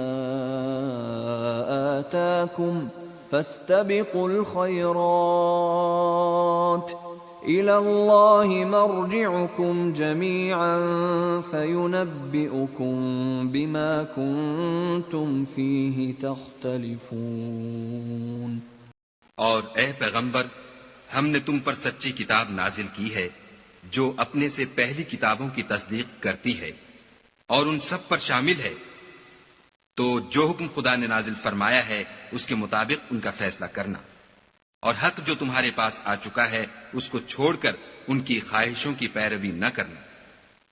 آتَاكُمْ فَاسْتَبِقُوا الْخَيْرَاتِ إِلَى اللَّهِ مَرْجِعُكُمْ جَمِيعًا فَيُنَبِّئُكُم بِمَا كُنتُمْ فِيهِ تَخْتَلِفُونَ۔ اور اے پیغمبر، ہم نے تم پر سچی کتاب نازل کی ہے جو اپنے سے پہلی کتابوں کی تصدیق کرتی ہے اور ان سب پر شامل ہے، تو جو حکم خدا نے نازل فرمایا ہے اس کے مطابق ان کا فیصلہ کرنا، اور حق جو تمہارے پاس آ چکا ہے اس کو چھوڑ کر ان کی خواہشوں کی پیروی نہ کرنا۔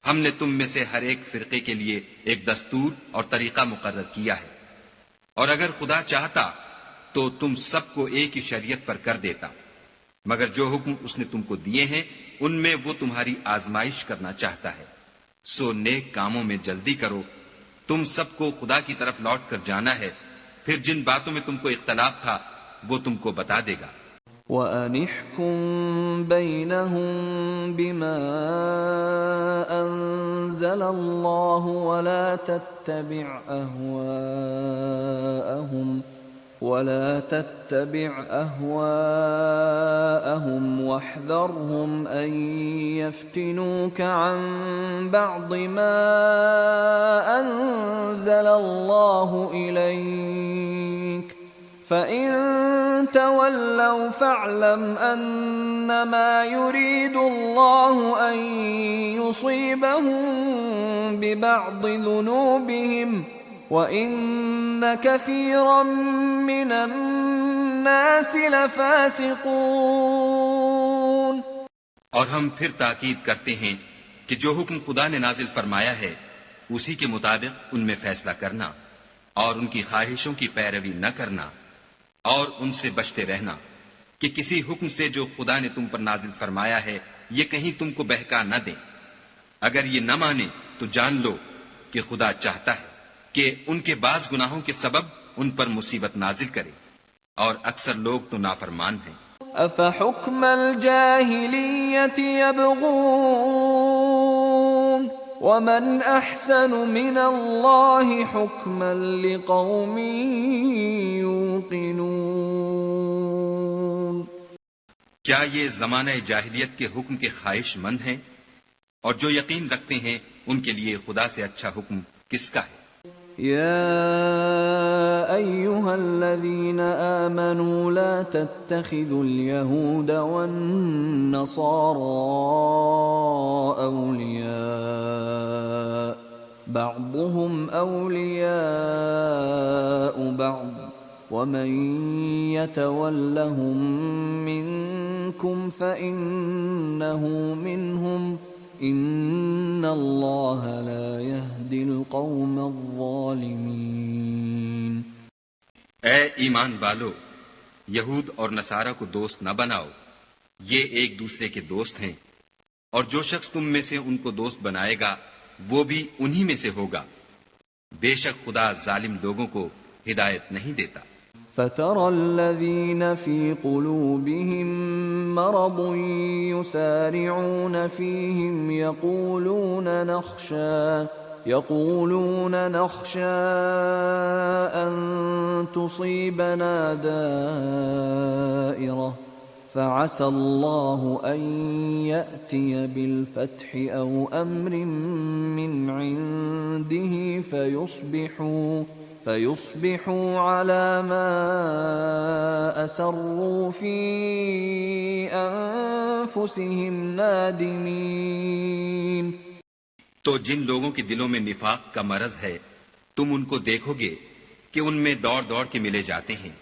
ہم نے تم میں سے ہر ایک فرقے کے لیے ایک دستور اور طریقہ مقرر کیا ہے، اور اگر خدا چاہتا تو تم سب کو ایک ہی شریعت پر کر دیتا، مگر جو حکم اس نے تم کو دیے ہیں ان میں وہ تمہاری آزمائش کرنا چاہتا ہے، سو نیک کاموں میں جلدی کرو، تم سب کو خدا کی طرف لوٹ کر جانا ہے، پھر جن باتوں میں تم کو اختلاف تھا وہ تم کو بتا دے گا۔ وَأَنِ احْكُم بَيْنَهُم بِمَا أَنزَلَ اللَّهُ وَلَا تَتَّبِعْ أَهْوَاءَهُمْ وَاحْذَرْهُمْ أَن يَفْتِنُوكَ عَن بَعْضِ مَا أَنزَلَ اللَّهُ إِلَيْكَ فَإِن تَوَلَّوْا فَاعْلَمْ أَنَّمَا يُرِيدُ اللَّهُ أَن يُصِيبَهُم بِبَعْضِ ذُنُوبِهِمْ وَإِنَّ كَثِيرًا مِّنَ النَّاسِ لَفَاسِقُونَ۔ اور ہم پھر تاکید کرتے ہیں کہ جو حکم خدا نے نازل فرمایا ہے اسی کے مطابق ان میں فیصلہ کرنا، اور ان کی خواہشوں کی پیروی نہ کرنا، اور ان سے بچتے رہنا کہ کسی حکم سے جو خدا نے تم پر نازل فرمایا ہے یہ کہیں تم کو بہکا نہ دیں۔ اگر یہ نہ مانے تو جان لو کہ خدا چاہتا ہے کہ ان کے بعض گناہوں کے سبب ان پر مصیبت نازل کرے، اور اکثر لوگ تو نافرمان ہیں۔ أَفَحُكْمَ الْجَاهِلِيَّةِ يَبْغُونَ وَمَنْ أَحْسَنُ مِنَ اللَّهِ حُكْمًا لِقَوْمٍ يُوقِنُونَ۔ کیا یہ زمانہ جاہلیت کے حکم کے خواہش مند ہیں؟ اور جو یقین رکھتے ہیں ان کے لیے خدا سے اچھا حکم کس کا ہے؟ يا أيها الذين آمنوا لا تتخذوا اليهود والنصارى أولياء بعضهم أولياء بعض ومن يتولهم منكم فإنه منهم إن الله لا يهدي القوم الظالمين. اے ایمان والو، یہود اور نصارہ کو دوست نہ بناؤ، یہ ایک دوسرے کے دوست ہیں، اور جو شخص تم میں سے ان کو دوست بنائے گا وہ بھی انہی میں سے ہوگا. بے شک خدا ظالم لوگوں کو ہدایت نہیں دیتا. فَتَرَى الَّذِينَ فِي قُلُوبِهِم مَّرَضٌ يُسَارِعُونَ فِيهِمْ يَقُولُونَ نَخْشَىٰ أَن تُصِيبَنَا دَائِرَةٌ فَعَسَى اللَّهُ أَن يَأْتِيَ بِالْفَتْحِ أَوْ أَمْرٍ مِّنْ عِندِهِ فَيُصْبِحُوا عَلَى مَا أَسَرُّوا فِي أَنفُسِهِمْ نَادِمِينَ. تو جن لوگوں کے دلوں میں نفاق کا مرض ہے تم ان کو دیکھو گے کہ ان میں دوڑ دوڑ کے ملے جاتے ہیں،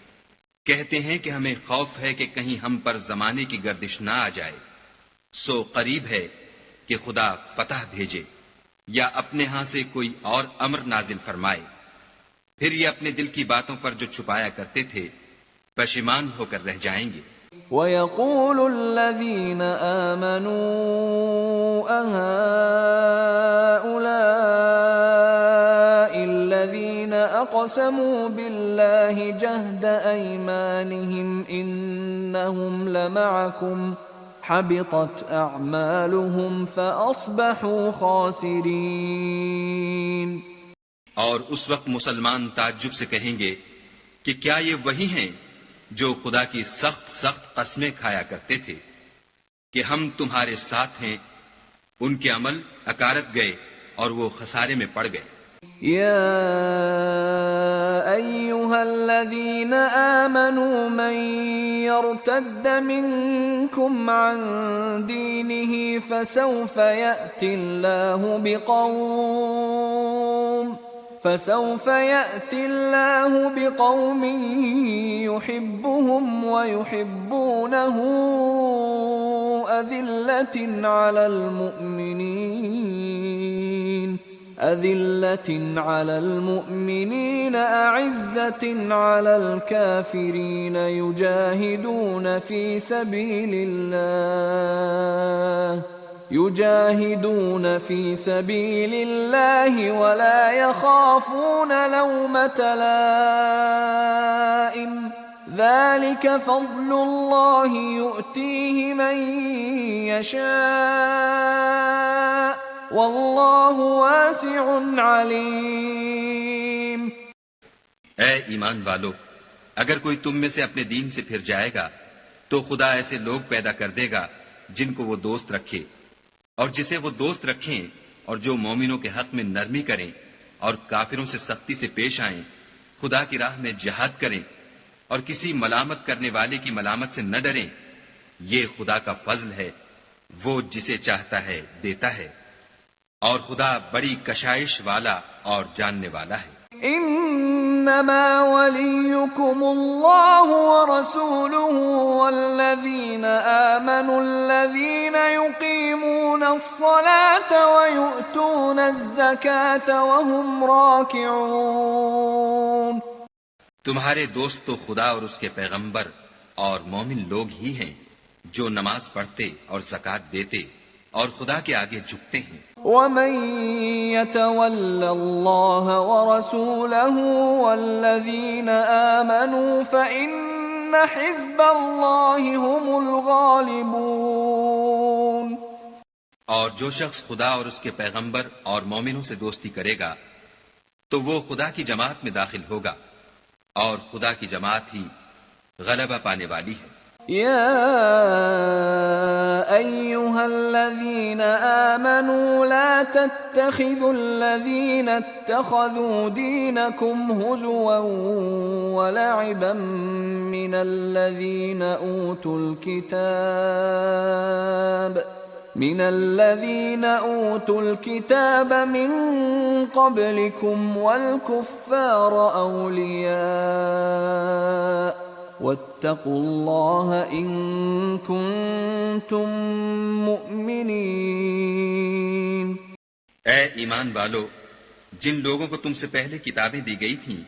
کہتے ہیں کہ ہمیں خوف ہے کہ کہیں ہم پر زمانے کی گردش نہ آ جائے، سو قریب ہے کہ خدا فتح بھیجے یا اپنے ہاں سے کوئی اور امر نازل فرمائے، پھر یہ اپنے دل کی باتوں پر جو چھپایا کرتے تھے پشیمان ہو کر رہ جائیں گے. وَيَقُولُ الَّذِينَ آمَنُوا أَهَٰؤُلَاءِ الَّذِينَ أَقْسَمُوا بِاللَّهِ جَهْدَ أَيْمَانِهِمْ إِنَّهُمْ لَمَعَكُمْ حَبِطَتْ أَعْمَالُهُمْ فَأَصْبَحُوا خَاسِرِينَ. اور اس وقت مسلمان تعجب سے کہیں گے کہ کیا یہ وہی ہیں جو خدا کی سخت سخت قسمیں کھایا کرتے تھے کہ ہم تمہارے ساتھ ہیں، ان کے عمل اکارت گئے اور وہ خسارے میں پڑ گئے. يا أيها الذين آمنوا من يرتد منكم عن دينه فسوف يأتي الله بقوم يحبهم ويحبونه أذلة على المؤمنين أعزة على الكافرين يجاهدون في سبيل الله ولا يخافون لومة لائم ذلك فضل الله يؤتيه من يشاء واللہ واسع علیم. اے ایمان والو، اگر کوئی تم میں سے اپنے دین سے پھر جائے گا تو خدا ایسے لوگ پیدا کر دے گا جن کو وہ دوست رکھے اور جسے وہ دوست رکھیں، اور جو مومنوں کے حق میں نرمی کریں اور کافروں سے سختی سے پیش آئیں، خدا کی راہ میں جہاد کریں اور کسی ملامت کرنے والے کی ملامت سے نہ ڈریں. یہ خدا کا فضل ہے، وہ جسے چاہتا ہے دیتا ہے، اور خدا بڑی کشائش والا اور جاننے والا ہے. انما وليكم الله ورسوله والذين آمنوا الذين يقيمون الصلاة ويؤتون الزكاة وهم راكعون. تمہارے دوست تو خدا اور اس کے پیغمبر اور مومن لوگ ہی ہیں جو نماز پڑھتے اور زکوٰۃ دیتے اور خدا کے آگے جھکتے ہیں. وَمَن يَتَوَلَّ اللَّهَ وَرَسُولَهُ وَالَّذِينَ آمَنُوا فَإِنَّ حِزْبَ اللَّهِ هُمُ الْغَالِبُونَ. اور جو شخص خدا اور اس کے پیغمبر اور مومنوں سے دوستی کرے گا تو وہ خدا کی جماعت میں داخل ہوگا، اور خدا کی جماعت ہی غلبہ پانے والی ہے. يا أيها الذين آمنوا لا تتخذوا الذين اتخذوا دينكم هزوا ولعبا من الذين أوتوا الكتاب من الذين أوتوا الكتاب من قبلكم والكفار أولياء واتقوا الله إن كنتم مؤمنين. اے ایمان والو، جن لوگوں کو تم سے پہلے کتابیں دی گئی تھیں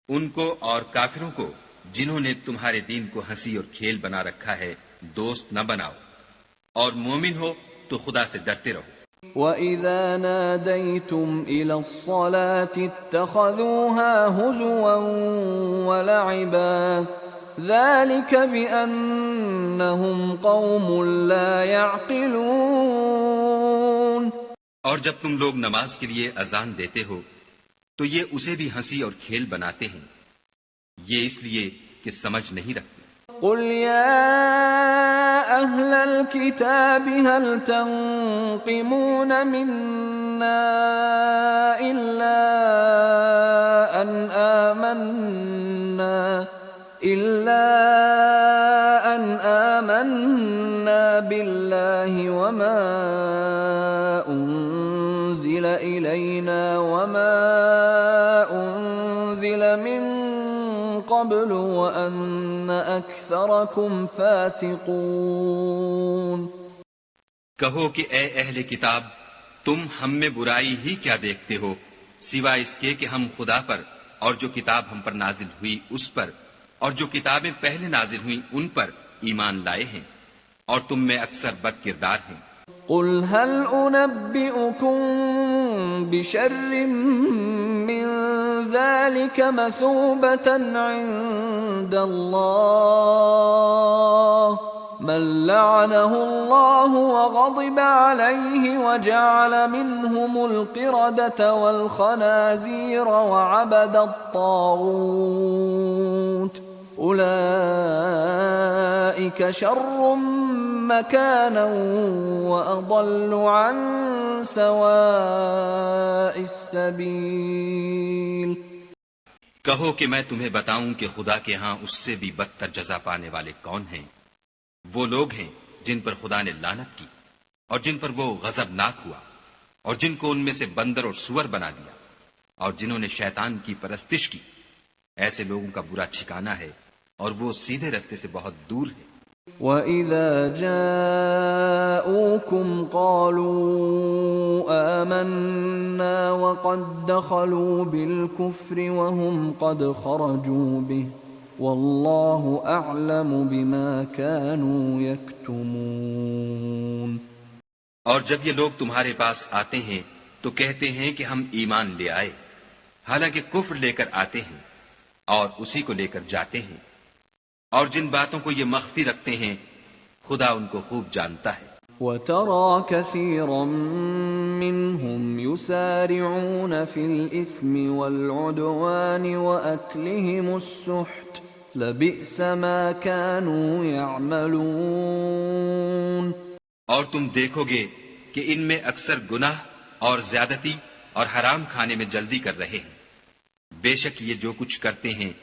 ان کو اور کافروں کو جنہوں نے تمہارے دین کو ہنسی اور کھیل بنا رکھا ہے دوست نہ بناؤ، اور مومن ہو تو خدا سے ڈرتے رہو. وَإِذَا نَادَيْتُمْ إِلَى الصَّلَاةِ اتَّخَذُوهَا هُزُوًا وَلَعِبًا ذَلِكَ بِأَنَّهُمْ قَوْمٌ لَا يَعْقِلُونَ. اور جب تم لوگ نماز کے لیے اذان دیتے ہو تو یہ اسے بھی ہنسی اور کھیل بناتے ہیں، یہ اس لیے کہ سمجھ نہیں رکھتے. قل يا أهل الكتاب هل تنقمون منا إلا أن آمنا بالله وما أنزل إلينا وما أنزل من قبل وأن أكثركم فاسقون. کہو کہ اے اہل کتاب، تم ہم میں برائی ہی کیا دیکھتے ہو سوائے اس کے کہ ہم خدا پر اور جو کتاب ہم پر نازل ہوئی اس پر اور جو کتابیں پہلے نازل ہوئیں ان پر ایمان لائے ہیں، اور تم میں اکثر بد کردار ہیں. قل هل أنبئكم بشر من ذلك مثوبة عند الله من لعنه الله وغضب عليه وجعل منهم القردة والخنازير وعبد الطاغوت أولئك شر مكانا وأضل عن سواء السبيل. کہو کہ میں تمہیں بتاؤں کہ خدا کے ہاں اس سے بھی بدتر جزا پانے والے کون ہیں. وہ لوگ ہیں جن پر خدا نے لعنت کی اور جن پر وہ غضبناک ہوا، اور جن کو ان میں سے بندر اور سور بنا دیا، اور جنہوں نے شیطان کی پرستش کی. ایسے لوگوں کا برا ٹھکانہ ہے اور وہ سیدھے رستے سے بہت دور ہے. وَإِذَا جَاءُوكُمْ قَالُوا آمَنَّا وَقَدْ دَخَلُوا بِالْكُفْرِ وَهُمْ قَدْ خَرَجُوا بِهِ وَاللَّهُ أَعْلَمُ بِمَا كَانُوا يَكْتُمُونَ. اور جب یہ لوگ تمہارے پاس آتے ہیں تو کہتے ہیں کہ ہم ایمان لے آئے، حالانکہ کفر لے کر آتے ہیں اور اسی کو لے کر جاتے ہیں، اور جن باتوں کو یہ مخفی رکھتے ہیں خدا ان کو خوب جانتا ہے. وَتَرَى كَثِيرًا مِّنْهُمْ يُسَارِعُونَ فِي الْإِثْمِ وَالْعُدْوَانِ وَأَكْلِهِمُ السُّحْتَ لَبِئْسَ مَا كَانُوا يَعْمَلُونَ. اور تم دیکھو گے کہ ان میں اکثر گناہ اور زیادتی اور حرام کھانے میں جلدی کر رہے ہیں. بے شک یہ جو کچھ کرتے ہیں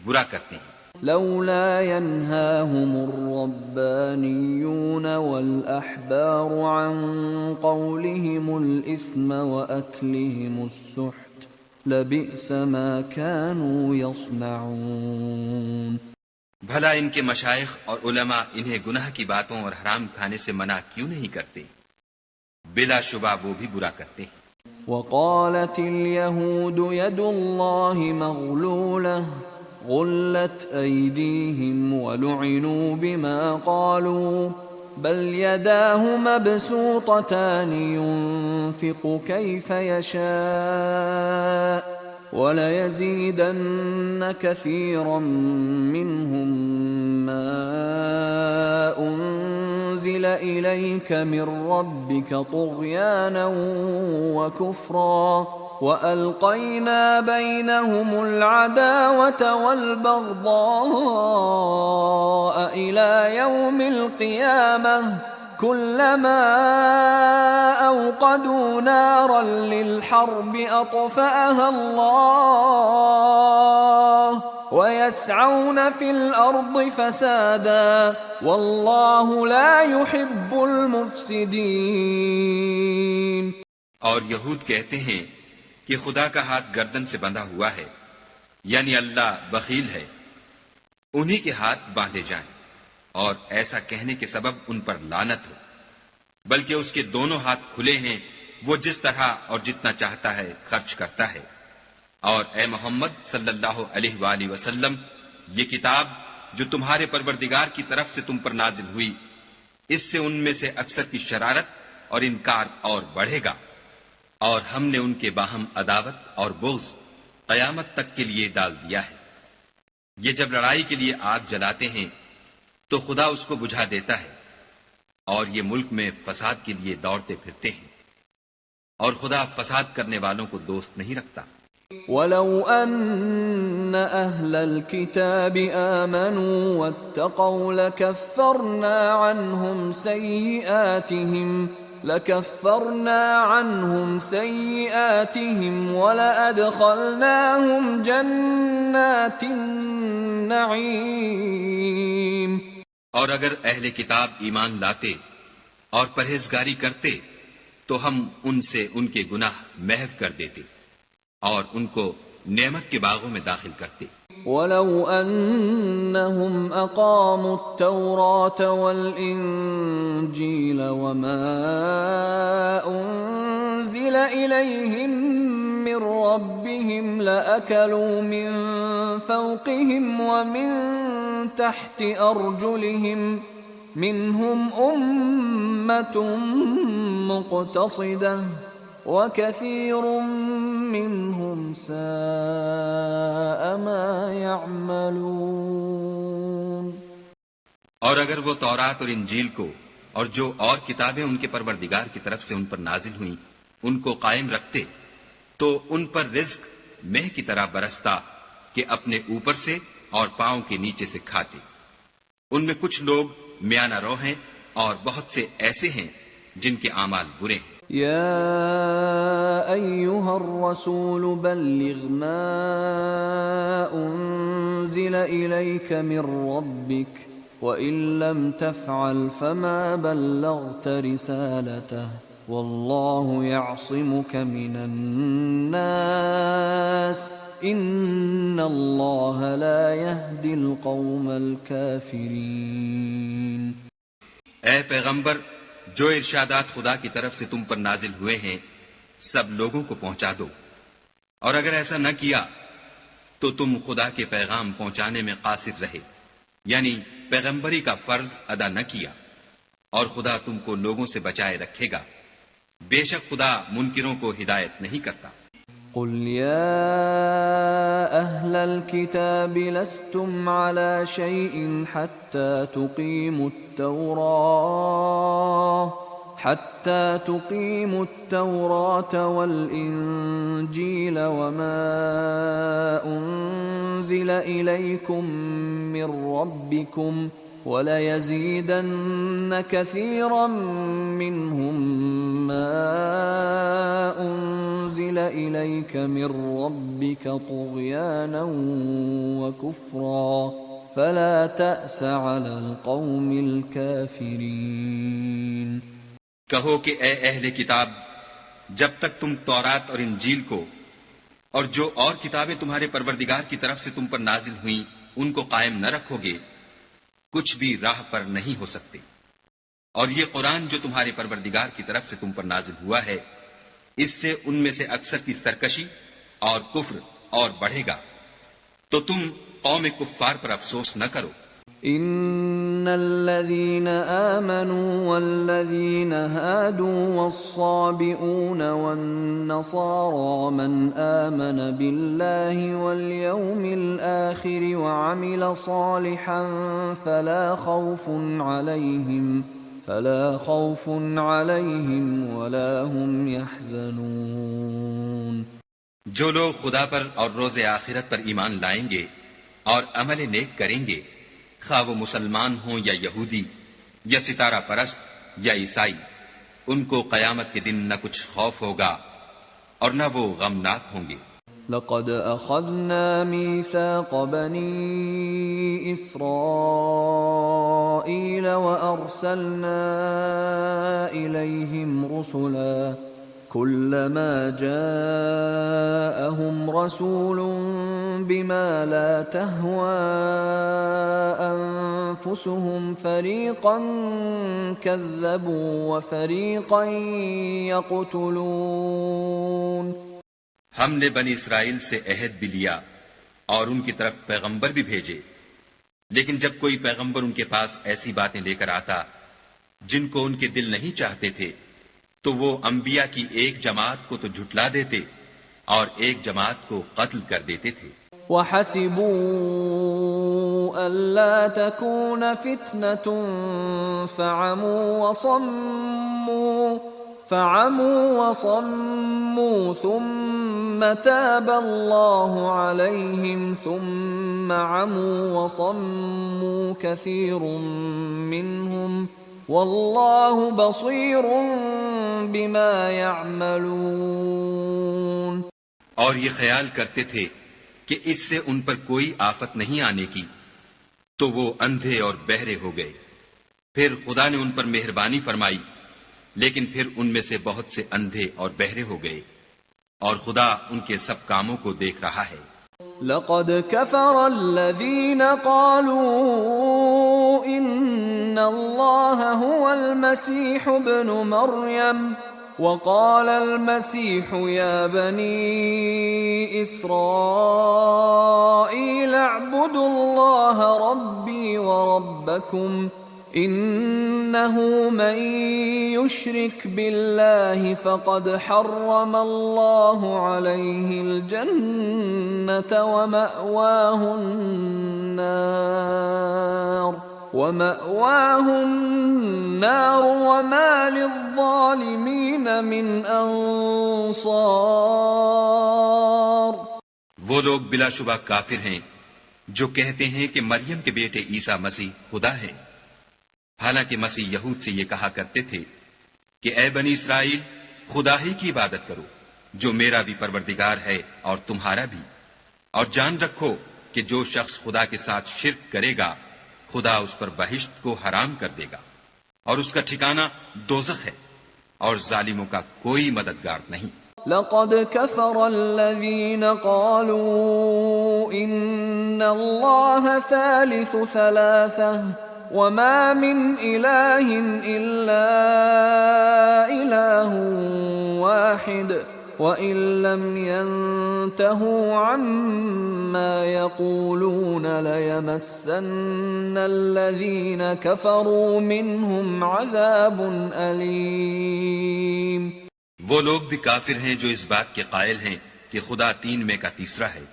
برا کرتے ہیں. لولا ينهاهم الربانيون والأحبار عن قولهم الإثم وأكلهم السحت لبئس ما كانوا يصنعون. بھلا ان کے مشائخ اور علماء انہیں گناہ کی باتوں اور حرام کھانے سے منع کیوں نہیں کرتے؟ بلا شبہ وہ بھی برا کرتے ہیں. وقالت اليهود يد الله مغلولة غلت أيديهم ولعنوا بما قالوا بل يداه مبسوطتان ينفق كيف يشاء وَلَيَزِيدَنَّ كَثِيرًا مِّنْهُمْ مَا أُنزِلَ إِلَيْكَ مِن رَّبِّكَ طُغْيَانًا وَكُفْرًا وَأَلْقَيْنَا بَيْنَهُمُ الْعَدَاوَةَ وَالْبَغْضَاءَ إِلَى يَوْمِ الْقِيَامَةِ كلما أوقدوا نارا للحرب أطفأها الله وَيَسْعَوْنَ فِي الْأَرْضِ فَسَادًا وَاللَّهُ لَا يُحِبُّ الْمُفْسِدِينَ۔ اور یہود کہتے ہیں کہ خدا کا ہاتھ گردن سے بندھا ہوا ہے، یعنی اللہ بخیل ہے، انہی کے ہاتھ باندھے جائیں، اور ایسا کہنے کے سبب ان پر لعنت ہو، بلکہ اس کے دونوں ہاتھ کھلے ہیں، وہ جس طرح اور جتنا چاہتا ہے خرچ کرتا ہے۔ اور اے محمد صلی اللہ علیہ وآلہ وسلم، یہ کتاب جو تمہارے پروردگار کی طرف سے تم پر نازل ہوئی، اس سے ان میں سے اکثر کی شرارت اور انکار اور بڑھے گا، اور ہم نے ان کے باہم عداوت اور بغض قیامت تک کے لیے ڈال دیا ہے۔ یہ جب لڑائی کے لیے آگ جلاتے ہیں تو خدا اس کو بجھا دیتا ہے، اور یہ ملک میں فساد کے لیے دوڑتے پھرتے ہیں، اور خدا فساد کرنے والوں کو دوست نہیں رکھتا۔ وَلَوْ أَنَّ أَهْلَ الْكِتَابِ آمَنُوا وَاتَّقَوْا لَكَفَّرْنَا عَنْهُمْ سَيِّئَاتِهِمْ وَلَأَدْخَلْنَاهُمْ جَنَّاتِ النَّعِيمِ۔ اور اگر اہل کتاب ایمان لاتے اور پرہیزگاری کرتے تو ہم ان سے ان کے گناہ محو کر دیتے اور ان کو نعمت کے باغوں میں داخل کرتے۔ وَلَوْ أَنَّهُمْ أَقَامُوا التَّوْرَاةَ وَالْإِنْجِيلَ وَمَا أُنْزِلَ إِلَيْهِمْ مِنْ رَبِّهِمْ لَأَكَلُوا مِنْ فَوْقِهِمْ وَمِنْ تَحْتِ أَرْجُلِهِمْ مِنْهُمْ أُمَّةٌ مُقْتَصِدَةٌ وَكَثِيرٌ مِّنْهُمْ سَاءَ مَا يَعْمَلُونَ۔ اور اگر وہ تورات اور انجیل کو اور جو اور کتابیں ان کے پروردگار کی طرف سے ان پر نازل ہوئیں ان کو قائم رکھتے تو ان پر رزق مہ کی طرح برستا کہ اپنے اوپر سے اور پاؤں کے نیچے سے کھاتے۔ ان میں کچھ لوگ میانہ رو ہیں اور بہت سے ایسے ہیں جن کے اعمال برے ہیں۔ يا أيها الرسول بلغ ما أنزل إليك من ربك وإن لم تفعل فما بلغت رسالته والله يعصمك من الناس إن الله لا يهدي القوم الكافرين۔ اے پیغمبر، جو ارشادات خدا کی طرف سے تم پر نازل ہوئے ہیں سب لوگوں کو پہنچا دو، اور اگر ایسا نہ کیا تو تم خدا کے پیغام پہنچانے میں قاصر رہے، یعنی پیغمبری کا فرض ادا نہ کیا، اور خدا تم کو لوگوں سے بچائے رکھے گا، بے شک خدا منکروں کو ہدایت نہیں کرتا۔ قل يا أهل الكتاب لستم على شيء حتى تقيموا التوراة والإنجيل وما أنزل إليكم من ربكم وَلَيَزِيدَنَّ كَثِيرًا مِّنْهُمْ مَا أُنزِلَ إِلَيْكَ مِن رَّبِّكَ طُغْيَانًا وَكُفْرًا فَلَا تَأْسَ عَلَى الْقَوْمِ الْكَافِرِينَ۔ کہو کہ اے اہل کتاب، جب تک تم تورات اور انجیل کو اور جو اور کتابیں تمہارے پروردگار کی طرف سے تم پر نازل ہوئیں ان کو قائم نہ رکھو گے، کچھ بھی راہ پر نہیں ہو سکتے۔ اور یہ قرآن جو تمہارے پروردگار کی طرف سے تم پر نازل ہوا ہے، اس سے ان میں سے اکثر کی سرکشی اور کفر اور بڑھے گا، تو تم قوم کفار پر افسوس نہ کرو۔ ان الذين آمنوا والذين هادوا والصابئون والنصارى من آمن بالله واليوم الآخر وعمل صالحا فلا خوف عليهم ولا هم يحزنون۔ جو لوگ خدا پر اور روز آخرت پر ایمان لائیں گے اور عمل نیک کریں گے، خواہ وہ مسلمان ہوں یا یہودی یا ستارہ پرست یا عیسائی، ان کو قیامت کے دن نہ کچھ خوف ہوگا اور نہ وہ غمناک ہوں گے۔ لقد أخذنا ميثاق بني إسرائيل وأرسلنا إليهم رسلا كلما جاءهم رسول بما لا تهوى أنفسهم فريقا كذبوا وفريقا يقتلون. ہم نے بنی اسرائیل سے عہد بھی لیا اور ان کی طرف پیغمبر بھی بھیجے، لیکن جب کوئی پیغمبر ان کے پاس ایسی باتیں لے کر آتا جن کو ان کے دل نہیں چاہتے تھے تو وہ انبیاء کی ایک جماعت کو تو جھٹلا دیتے اور ایک جماعت کو قتل کر دیتے تھے. وَحَسِبُوا أَلَّا تَكُونَ فِتْنَةٌ فَعَمُوا وَصَمُّوا ثُمَّ تَابَ اللَّهُ عَلَيْهِمْ ثُمَّ عَمُوا وَصَمُّوا كَثِيرٌ مِّنْهُمْ وَاللَّهُ بَصِيرٌ بِمَا يَعْمَلُونَ. اور یہ خیال کرتے تھے کہ اس سے ان پر کوئی آفت نہیں آنے کی، تو وہ اندھے اور بہرے ہو گئے. پھر خدا نے ان پر مہربانی فرمائی، لیکن پھر ان میں سے بہت سے اندھے اور بہرے ہو گئے، اور خدا ان کے سب کاموں کو دیکھ رہا ہے. لقد كفر الذين قالوا إن الله هو المسيح ابن مريم وقال المسيح يا بني إسرائيل اعبدوا الله ربي وربكم إنه من يشرك بالله فقد حرم الله عليه الجنة ومأواه النار وما للظالمين من أنصار. وہ لوگ بلا شبہ کافر ہیں جو کہتے ہیں کہ مریم کے بیٹے عیسیٰ مسیح خدا ہے، حالانکہ مسیح یہود سے یہ کہا کرتے تھے کہ اے بنی اسرائیل خدا ہی کی عبادت کرو جو میرا بھی پروردگار ہے اور تمہارا بھی، اور جان رکھو کہ جو شخص خدا کے ساتھ شرک کرے گا خدا اس پر بہشت کو حرام کر دے گا اور اس کا ٹھکانہ دوزخ ہے، اور ظالموں کا کوئی مددگار نہیں. لقد كفر الذين قالوا إن الله ثالث ثلاثة وما من إله إلا إله واحد وإن لم ينتهوا عما يقولون ليمسن الذين كفروا منهم عذاب أليم. وہ لوگ بھی کافر ہیں جو اس بات کے قائل ہیں کہ خدا تین میں کا تیسرا ہے،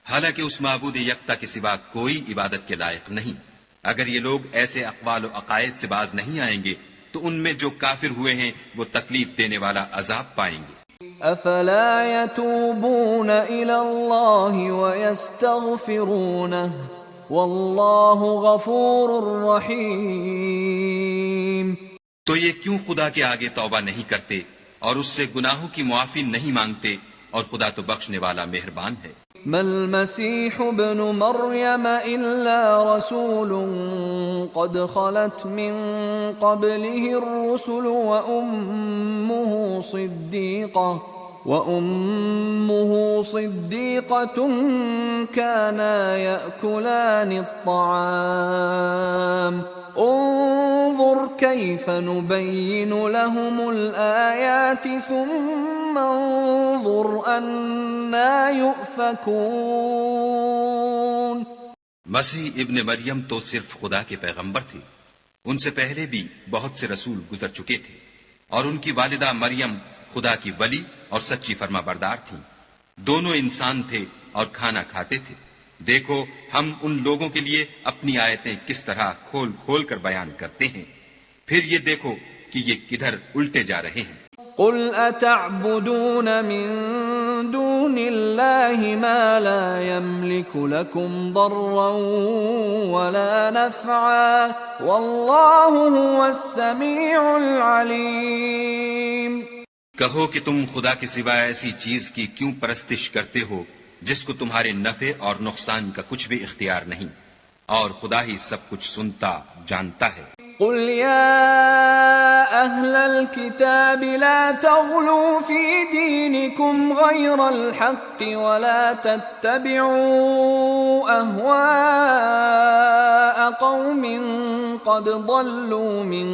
حالانکہ اس معبود یکتا کے سوا کوئی عبادت کے لائق نہیں. اگر یہ لوگ ایسے اقوال و عقائد سے باز نہیں آئیں گے تو ان میں جو کافر ہوئے ہیں وہ تکلیف دینے والا عذاب پائیں گے. افلا يتوبون الى الله ويستغفرونه والله غفور رحيم. تو یہ کیوں خدا کے آگے توبہ نہیں کرتے اور اس سے گناہوں کی معافی نہیں مانگتے، اور خدا تو بخشنے والا مہربان ہے. ما المسيح ابن مريم إلا رسول قد خلت من قبله الرسل وأمه صديقة كانا يأكلان الطعام انظر كيف نبين لهم الآيات ثم انظر أنا يؤفكون. مسیح ابن مریم تو صرف خدا کے پیغمبر تھے، ان سے پہلے بھی بہت سے رسول گزر چکے تھے، اور ان کی والدہ مریم خدا کی ولی اور سچی فرما بردار تھیں. دونوں انسان تھے اور کھانا کھاتے تھے. دیکھو ہم ان لوگوں کے لیے اپنی آیتیں کس طرح کھول کھول کر بیان کرتے ہیں، پھر یہ دیکھو کہ یہ کدھر الٹے جا رہے ہیں. قل اتعبدون من دون الله ما لا يملك لكم ضرا ولا نفعا والله هو السميع العليم. کہو کہ تم خدا کے سوا ایسی چیز کی کیوں پرستش کرتے ہو جس کو تمہارے نفع اور نقصان کا کچھ بھی اختیار نہیں، اور خدا ہی سب کچھ سنتا جانتا ہے۔ قل يا أهل الكتاب لا تغلوا في دينكم غير الحق ولا تتبعوا أهواء قوم قد ضلوا من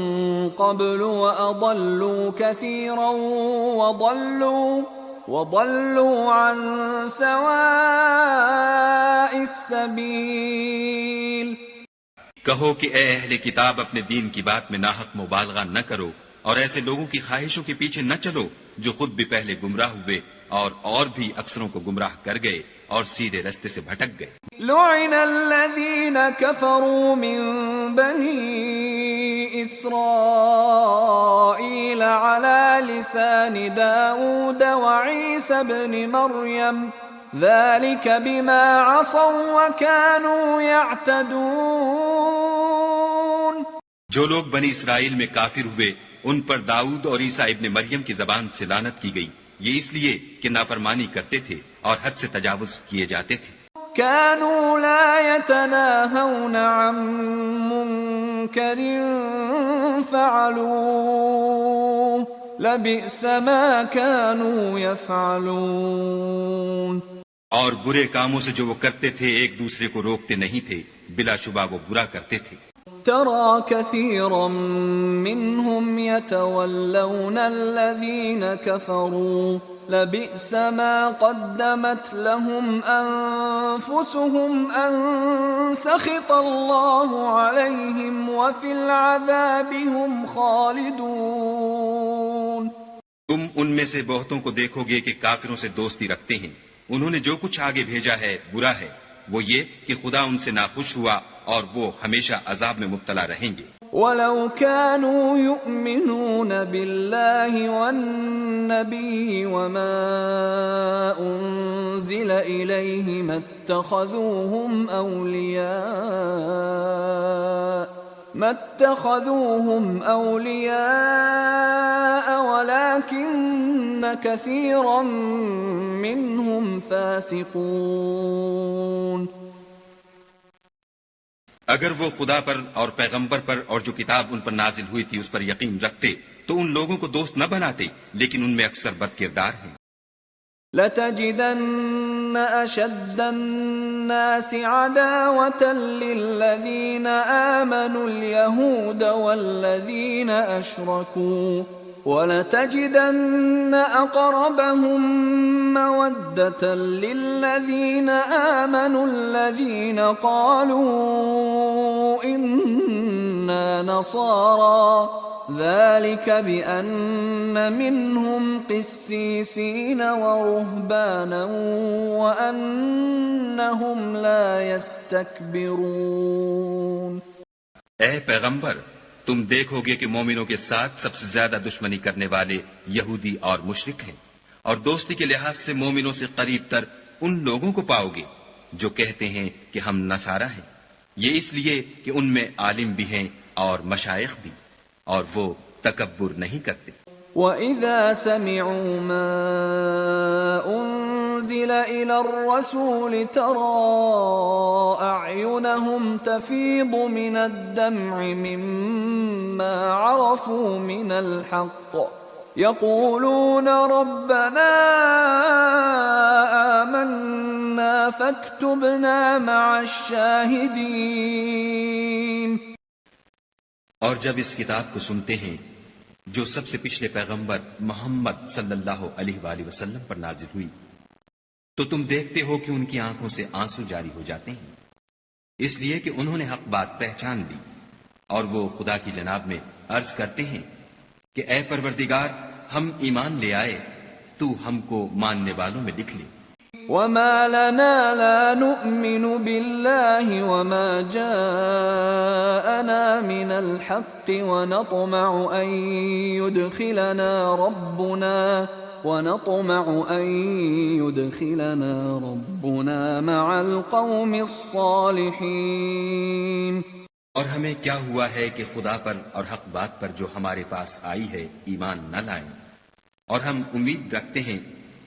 قبل وأضلوا كثيرا وضلوا عن سواء السبيل۔ کہو کہ اے اہل کتاب، اپنے دین کی بات میں ناحق مبالغہ نہ کرو، اور ایسے لوگوں کی خواہشوں کے پیچھے نہ چلو جو خود بھی پہلے گمراہ ہوئے اور بھی اکثروں کو گمراہ کر گئے اور سیدھے رستے سے بھٹک گئے۔ لعن الذين كفروا من بني إسرائيل على لسان داود وعيسى بن مريم ذلك بما عصوا وكانوا يعتدون۔ جو لوگ بنی اسرائیل میں کافر ہوئے ان پر داؤد اور عیسیٰ ابن مریم کی زبان سے لعنت کی گئی، یہ اس لیے کہ نافرمانی کرتے تھے اور حد سے تجاوز کیے جاتے تھے۔ كانوا لا يتناهون عن منكر فعلوه لبئس ما كانوا يفعلون۔ اور برے کاموں سے جو وہ کرتے تھے ایک دوسرے کو روکتے نہیں تھے، بلا شبہ وہ برا کرتے تھے۔ ترى كثيرا منهم يتولون الذين كفروا لبئس ما قدمت لهم أنفسهم أن سخط الله عليهم وفي العذاب هم خالدون۔ تم ان میں سے بہتوں کو دیکھو گے کہ کافروں سے دوستی رکھتے ہیں، انہوں نے جو کچھ آگے بھیجا ہے برا ہے، وہ یہ کہ خدا ان سے ناخوش ہوا اور وہ ہمیشہ عذاب میں مبتلا رہیں گے۔ وَلَوْ كَانُوا يُؤْمِنُونَ بِاللَّهِ وَالنَّبِيِّ وَمَا أُنزِلَ إِلَيْهِ مَا اتَّخَذُوهُمْ أَوْلِيَاءَ وَلَكِنَّ كَثِيرًا مِّنْهُمْ فَاسِقُونَ۔ اگر وہ خدا پر اور پیغمبر پر اور جو کتاب ان پر نازل ہوئی تھی اس پر یقین رکھتے تو ان لوگوں کو دوست نہ بناتے، لیکن ان میں اکثر بد کردار ہیں۔ لَتَجِدَنَّ أَشَدَّ النَّاسِ عَدَاوَةً لِّلَّذِينَ آمَنُوا الْيَهُودَ وَالَّذِينَ أَشْرَكُوا وَلَتَجِدَنَّ أَقْرَبَهُم مَّوَدَّةً لِّلَّذِينَ آمَنُوا الَّذِينَ قَالُوا إِنَّا نَصَارَىٰ ذَلِكَ بِأَنَّ مِنْهُمْ قِسِّيسِينَ وَرُهْبَانًا وَأَنَّهُمْ لَا يَسْتَكْبِرُونَ۔ اے پیغمبر، تم دیکھو گے کہ مومنوں کے ساتھ سب سے زیادہ دشمنی کرنے والے یہودی اور مشرک ہیں، اور دوستی کے لحاظ سے مومنوں سے قریب تر ان لوگوں کو پاؤ گے جو کہتے ہیں کہ ہم نصارہ ہیں، یہ اس لیے کہ ان میں عالم بھی ہیں اور مشائخ بھی، اور وہ تکبر نہیں کرتے۔ وَإِذَا سَمِعُوا مَا أُنزِلَ إِلَى الرَّسُولِ تَرَىٰ أَعْيُنَهُمْ تَفِيضُ مِنَ الدَّمْعِ مِمَّا عَرَفُوا مِنَ الْحَقِّ يَقُولُونَ رَبَّنَا آمَنَّا فَاكْتُبْنَا مَعَ الشَّاهِدِينَ۔ اور جب اس کتاب کو سنتے ہیں جو سب سے پچھلے پیغمبر محمد صلی اللہ علیہ وآلہ وسلم پر نازل ہوئی، تو تم دیکھتے ہو کہ ان کی آنکھوں سے آنسو جاری ہو جاتے ہیں، اس لیے کہ انہوں نے حق بات پہچان لی، اور وہ خدا کی جناب میں عرض کرتے ہیں کہ اے پروردگار، ہم ایمان لے آئے، تو ہم کو ماننے والوں میں لکھ لے۔ وَمَا لَنَا لَا نُؤْمِنُ بِاللَّهِ وَمَا جَاءَنَا مِنَ الْحَقِّ وَنَطْمَعُ أَن يُدْخِلَنَا رَبُّنَا مَعَ الْقَوْمِ الصَّالِحِينَ۔ اور ہمیں کیا ہوا ہے کہ خدا پر اور حق بات پر جو ہمارے پاس آئی ہے ایمان نہ لائیں، اور ہم امید رکھتے ہیں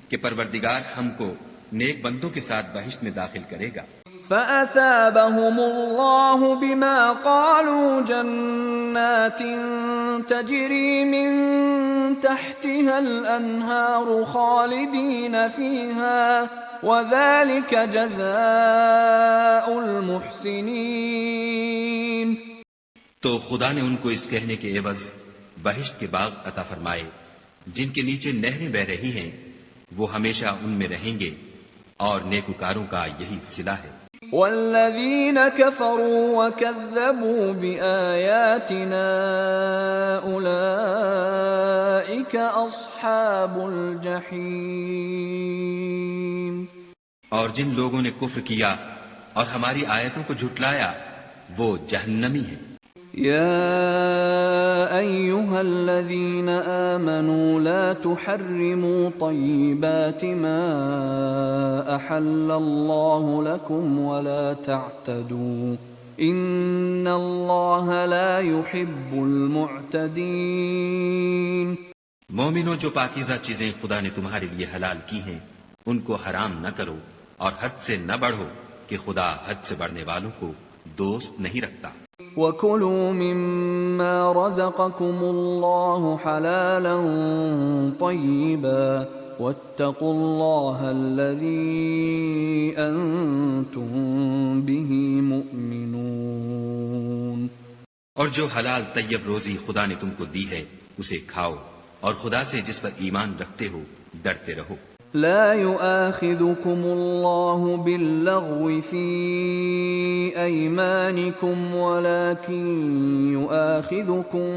کہ پروردگار ہم کو نیک بندوں کے ساتھ بہشت میں داخل کرے گا۔ فأثابهم الله بما قالوا جنات تجري من تحتها الأنهار خالدين فيها وذلك جزاء المحسنين۔ تو خدا نے ان کو اس کہنے کے عوض بہشت کے باغ عطا فرمائے جن کے نیچے نہریں بہ رہی ہیں، وہ ہمیشہ ان میں رہیں گے، اور نیکوکاروں کا یہی صلہ ہے۔ والذین کفروا وکذبوا بآیاتنا اولئک اصحاب الجحیم۔ اور جن لوگوں نے کفر کیا اور ہماری آیتوں کو جھٹلایا وہ جہنمی ہیں۔ يا أيها الذين آمنوا لا تحرموا طيبات ما أحل الله لكم ولا تعتدوا إن الله لا يحب المعتدين۔ مومنوں، جو پاکیزہ چیزیں خدا نے تمہارے لیے حلال کی ہیں ان کو حرام نہ کرو اور حد سے نہ بڑھو کہ خدا حد سے بڑھنے والوں کو دوست نہیں رکھتا۔ وَكُلُوا مِمَّا رَزَقَكُمُ اللَّهُ حَلَالًا طَيِّبًا وَاتَّقُوا اللَّهَ الَّذِي أَنتُم بِهِ مُؤْمِنُونَ۔ اور جو حلال طیب روزی خدا نے تم کو دی ہے اسے کھاؤ، اور خدا سے جس پر ایمان رکھتے ہو ڈرتے رہو۔ لا يؤاخذكم الله باللغو في أيمانكم ولكن يؤاخذكم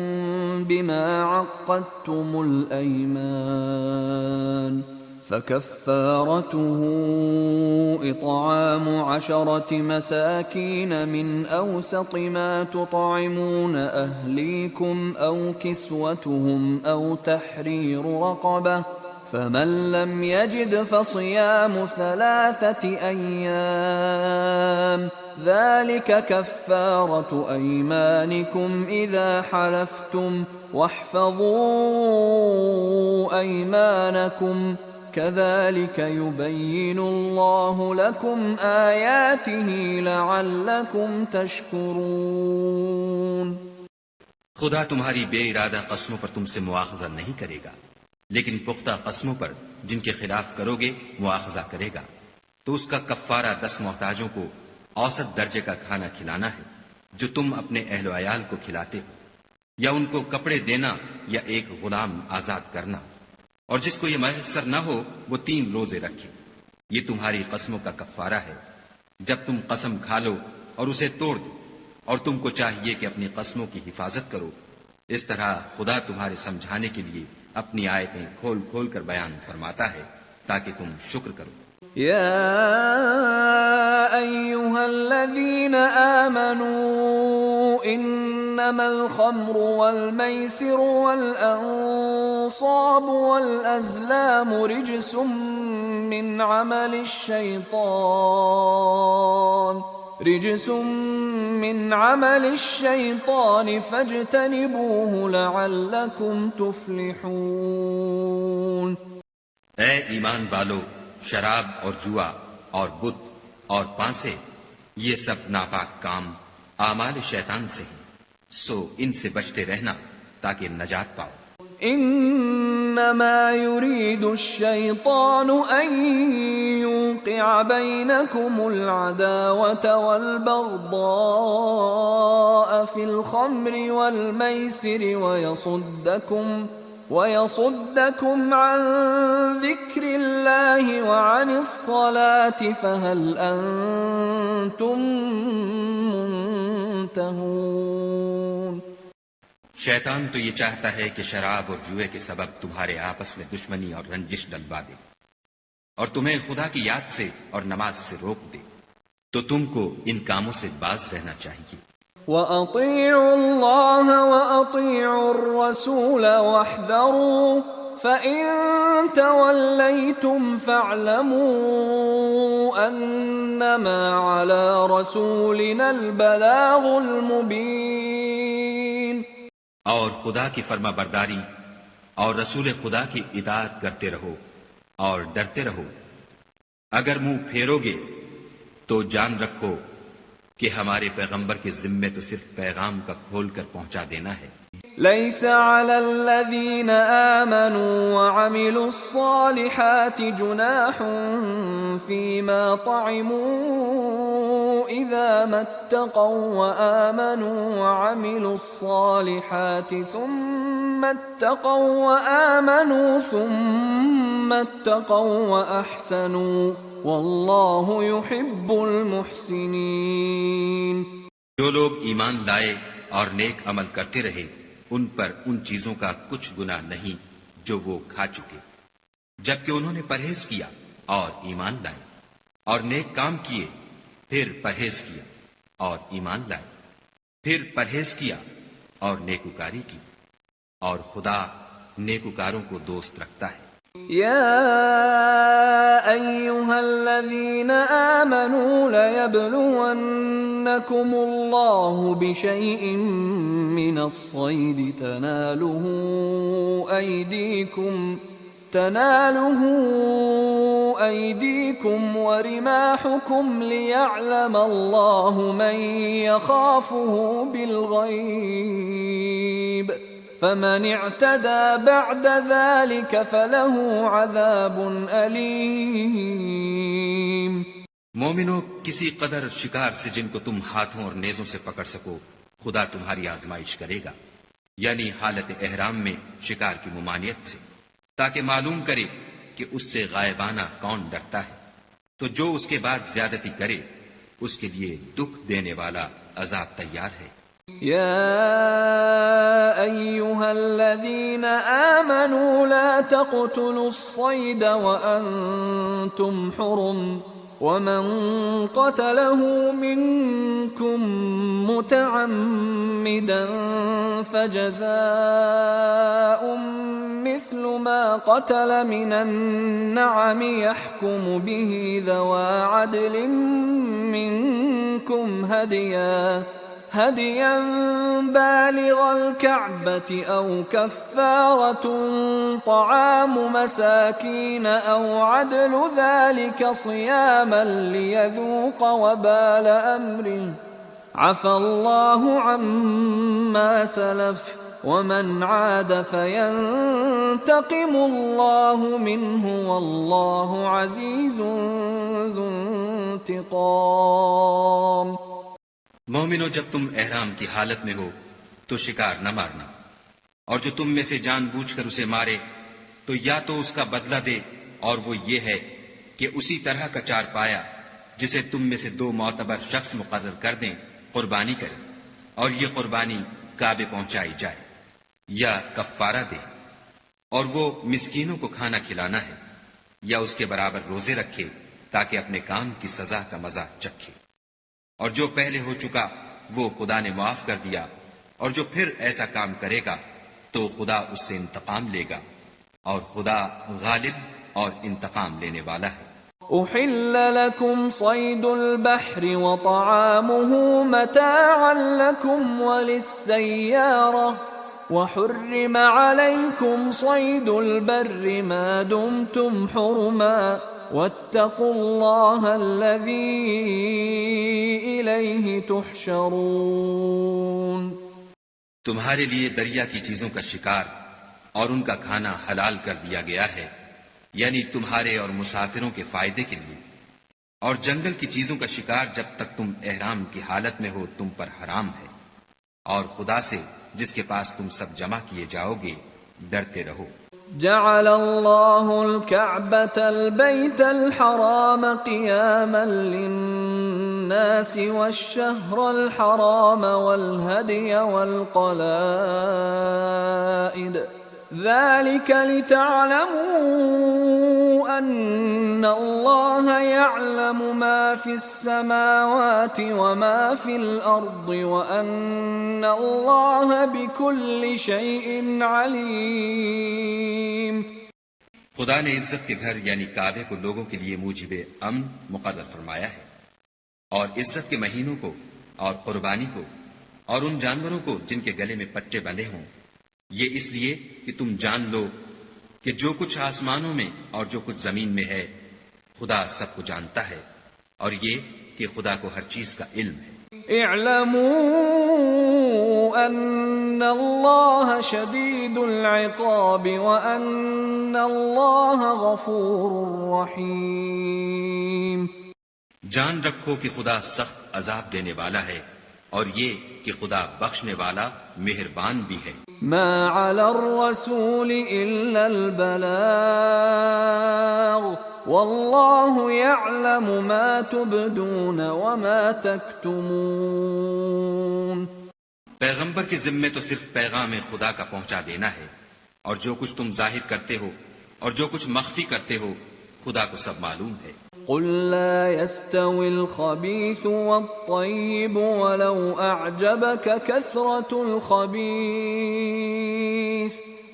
بما عقدتم الأيمان فكفارته إطعام 10 مساكين من أوسط ما تطعمون أهليكم أو كسوتهم أو تحرير رقبة فمن لم يجد فصيام 3 أيام ذلك كفارة أيمانكم إذا حلفتم واحفظوا أيمانكم كذلك يبين الله لكم آياته لعلكم تشكرون۔ خدا تمہاری بے ارادہ قسموں پر تم سے مواخذہ نہیں کرے گا، لیکن پختہ قسموں پر جن کے خلاف کرو گے مواخذہ کرے گا، تو اس کا کفارہ 10 محتاجوں کو اوسط درجے کا کھانا کھلانا ہے جو تم اپنے اہل و عیال کو کھلاتے ہو، یا ان کو کپڑے دینا یا ایک غلام آزاد کرنا، اور جس کو یہ میسر نہ ہو وہ 3 روزے رکھے۔ یہ تمہاری قسموں کا کفارہ ہے جب تم قسم کھا لو اور اسے توڑ دو، اور تم کو چاہیے کہ اپنی قسموں کی حفاظت کرو۔ اس طرح خدا تمہارے سمجھانے کے لیے اپنی آیتیں کھول کھول کر بیان فرماتا ہے تاکہ تم شکر کرو۔ يا أيها الذين آمنوا إنما الخمر والميسر والأنصاب والأزلام رجس من عمل الشيطان فاجتنبوه لعلكم تفلحون۔ اے ایمان والو، شراب اور جوا اور بت اور پانسے یہ سب ناپاک کام اعمال شیطان سے ہیں، سو ان سے بچتے رہنا تاکہ نجات پاؤ۔ انما يريد الشيطان ان يوقع بينكم العداوة والبغضاء في الخمر والميسر ويصدكم عن ذكر الله وعن الصلاة فهل أنتم منتهون۔ شیطان تو یہ چاہتا ہے کہ شراب اور جوئے کے سبب تمہارے آپس میں دشمنی اور رنجش ڈلوا دے، اور تمہیں خدا کی یاد سے اور نماز سے روک دے، تو تم کو ان کاموں سے باز رہنا چاہیے۔ وَأَطِيعُوا اللَّهَ وَأَطِيعُوا الرَّسُولَ وَاحْذَرُوا فَإِن تَوَلَّيْتُمْ فَاعْلَمُوا أَنَّمَا عَلَى رَسُولِنَا الْبَلَاغُ الْمُبِينُ۔ اور خدا کی فرما برداری اور رسول خدا کی اطاعت کرتے رہو اور ڈرتے رہو، اگر منہ پھیرو گے تو جان رکھو کہ ہمارے پیغمبر کے ذمے تو صرف پیغام کا کھول کر پہنچا دینا ہے۔ ليس على الذين آمنوا وعملوا الصالحات جناح فيما طعموا إذا ما اتقوا وآمنوا وعملوا الصالحات ثم اتقوا وآمنوا ثم اتقوا وأحسنوا والله يحب المحسنين۔ جو لوگ ایمان لائے اور نیک عمل کرتے رہے ان پر ان چیزوں کا کچھ گناہ نہیں جو وہ کھا چکے، جبکہ انہوں نے پرہیز کیا اور ایمان لائے، اور نیک کام کیے، پھر پرہیز کیا اور ایمان لائے، پھر پرہیز کیا اور نیکوکاری کی، اور خدا نیکوکاروں کو دوست رکھتا ہے۔ يا أيها الذين آمنوا ليبلونكم الله بشيء من الصيد تناله أيديكم ورماحكم ليعلم الله من يخافه بالغيب فمن اعتدى بعد ذلك فله عذاب أليم۔ مومنو، کسی قدر شکار سے جن کو تم ہاتھوں اور نیزوں سے پکڑ سکو خدا تمہاری آزمائش کرے گا، یعنی حالت احرام میں شکار کی ممانعت سے، تاکہ معلوم کرے کہ اس سے غائبانہ کون ڈرتا ہے، تو جو اس کے بعد زیادتی کرے اس کے لیے دکھ دینے والا عذاب تیار ہے۔ يا أيها الذين آمنوا لا تقتلوا الصيد وأنتم حرم ومن قتله منكم متعمدا فجزاء مثل ما قتل من النعم يحكم به ذوى عدل منكم هديا بالغ الكعبة أو كفارة طعام مساكين أو عدل ذلك صياما ليذوق وبال أمره عفى الله عما سلف ومن عاد فينتقم الله منه والله عزيز ذو انتقام۔ مومنو، جب تم احرام کی حالت میں ہو تو شکار نہ مارنا، اور جو تم میں سے جان بوجھ کر اسے مارے تو یا تو اس کا بدلہ دے، اور وہ یہ ہے کہ اسی طرح کا چار پایا جسے تم میں سے 2 معتبر شخص مقرر کر دیں قربانی کرے، اور یہ قربانی کعبے پہنچائی جائے، یا کفارہ دے، اور وہ مسکینوں کو کھانا کھلانا ہے، یا اس کے برابر روزے رکھے تاکہ اپنے کام کی سزا کا مزہ چکھے، اور جو پہلے ہو چکا وہ خدا نے معاف کر دیا، اور جو پھر ایسا کام کرے گا تو خدا اس سے انتقام لے گا، اور خدا غالب اور انتقام لینے والا ہے۔ أحل لكم صيد البحر وطعامه متاعا لكم وللسيارة وحرم عليكم صيد البر ما دمتم حرما واتقوا الله الذي إليه تحشرون۔ تمہارے لیے دریا کی چیزوں کا شکار اور ان کا کھانا حلال کر دیا گیا ہے، یعنی تمہارے اور مسافروں کے فائدے کے لیے، اور جنگل کی چیزوں کا شکار جب تک تم احرام کی حالت میں ہو تم پر حرام ہے، اور خدا سے جس کے پاس تم سب جمع کیے جاؤ گے ڈرتے رہو۔ جعل الله الكعبة البيت الحرام قياما للناس والشهر الحرام والهدي والقلائد ذلك لتعلموا أن الله يعلم ما في السماوات وما في الأرض وأن الله بكل شيء عليم۔ خدا نے عزت کے گھر یعنی کعبے کو لوگوں کے لیے موجب امن مقرر فرمایا ہے، اور عزت کے مہینوں کو اور قربانی کو اور ان جانوروں کو جن کے گلے میں پٹے بندھے ہوں، یہ اس لیے کہ تم جان لو کہ جو کچھ آسمانوں میں اور جو کچھ زمین میں ہے خدا سب کو جانتا ہے اور یہ کہ خدا کو ہر چیز کا علم ہے۔ اعلموا ان اللہ شدید العقاب وان اللہ غفور رحیم۔ جان رکھو کہ خدا سخت عذاب دینے والا ہے اور یہ کہ خدا بخشنے والا مہربان بھی ہے۔ ما علی الرسول الا البلاغ واللہ یعلم ما تبدون وما تکتمون۔ پیغمبر کے ذمے تو صرف پیغام خدا کا پہنچا دینا ہے، اور جو کچھ تم ظاہر کرتے ہو اور جو کچھ مخفی کرتے ہو خدا کو سب معلوم ہے۔ قل لا يستوي الخبيث والطيب ولو أعجبك كثرة الخبيث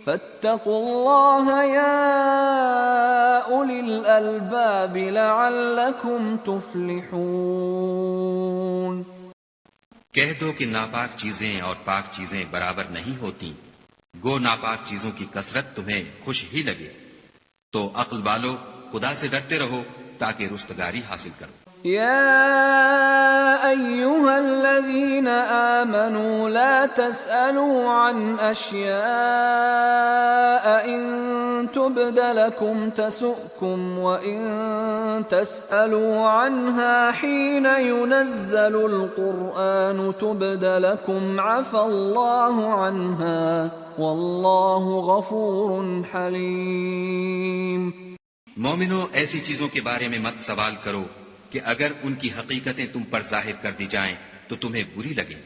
فاتقوا الله يا أولي الألباب لعلكم تفلحون۔ کہہ دو کہ ناپاک چیزیں اور پاک چیزیں برابر نہیں ہوتی، گو ناپاک چیزوں کی کثرت تمہیں خوش ہی لگے، تو عقل والو خدا سے ڈرتے رہو تاکہ رستگاری حاصل کرو۔ يا أيها الذين آمنوا لا تسألوا عن أشياء إن تبد لكم تسؤكم وإن تسألوا عنها حين ينزل القرآن تبد لكم عفى الله عنها والله غفور حليم۔ مومنو، ایسی چیزوں کے بارے میں مت سوال کرو کہ اگر ان کی حقیقتیں تم پر ظاہر کر دی جائیں تو تمہیں بری لگیں،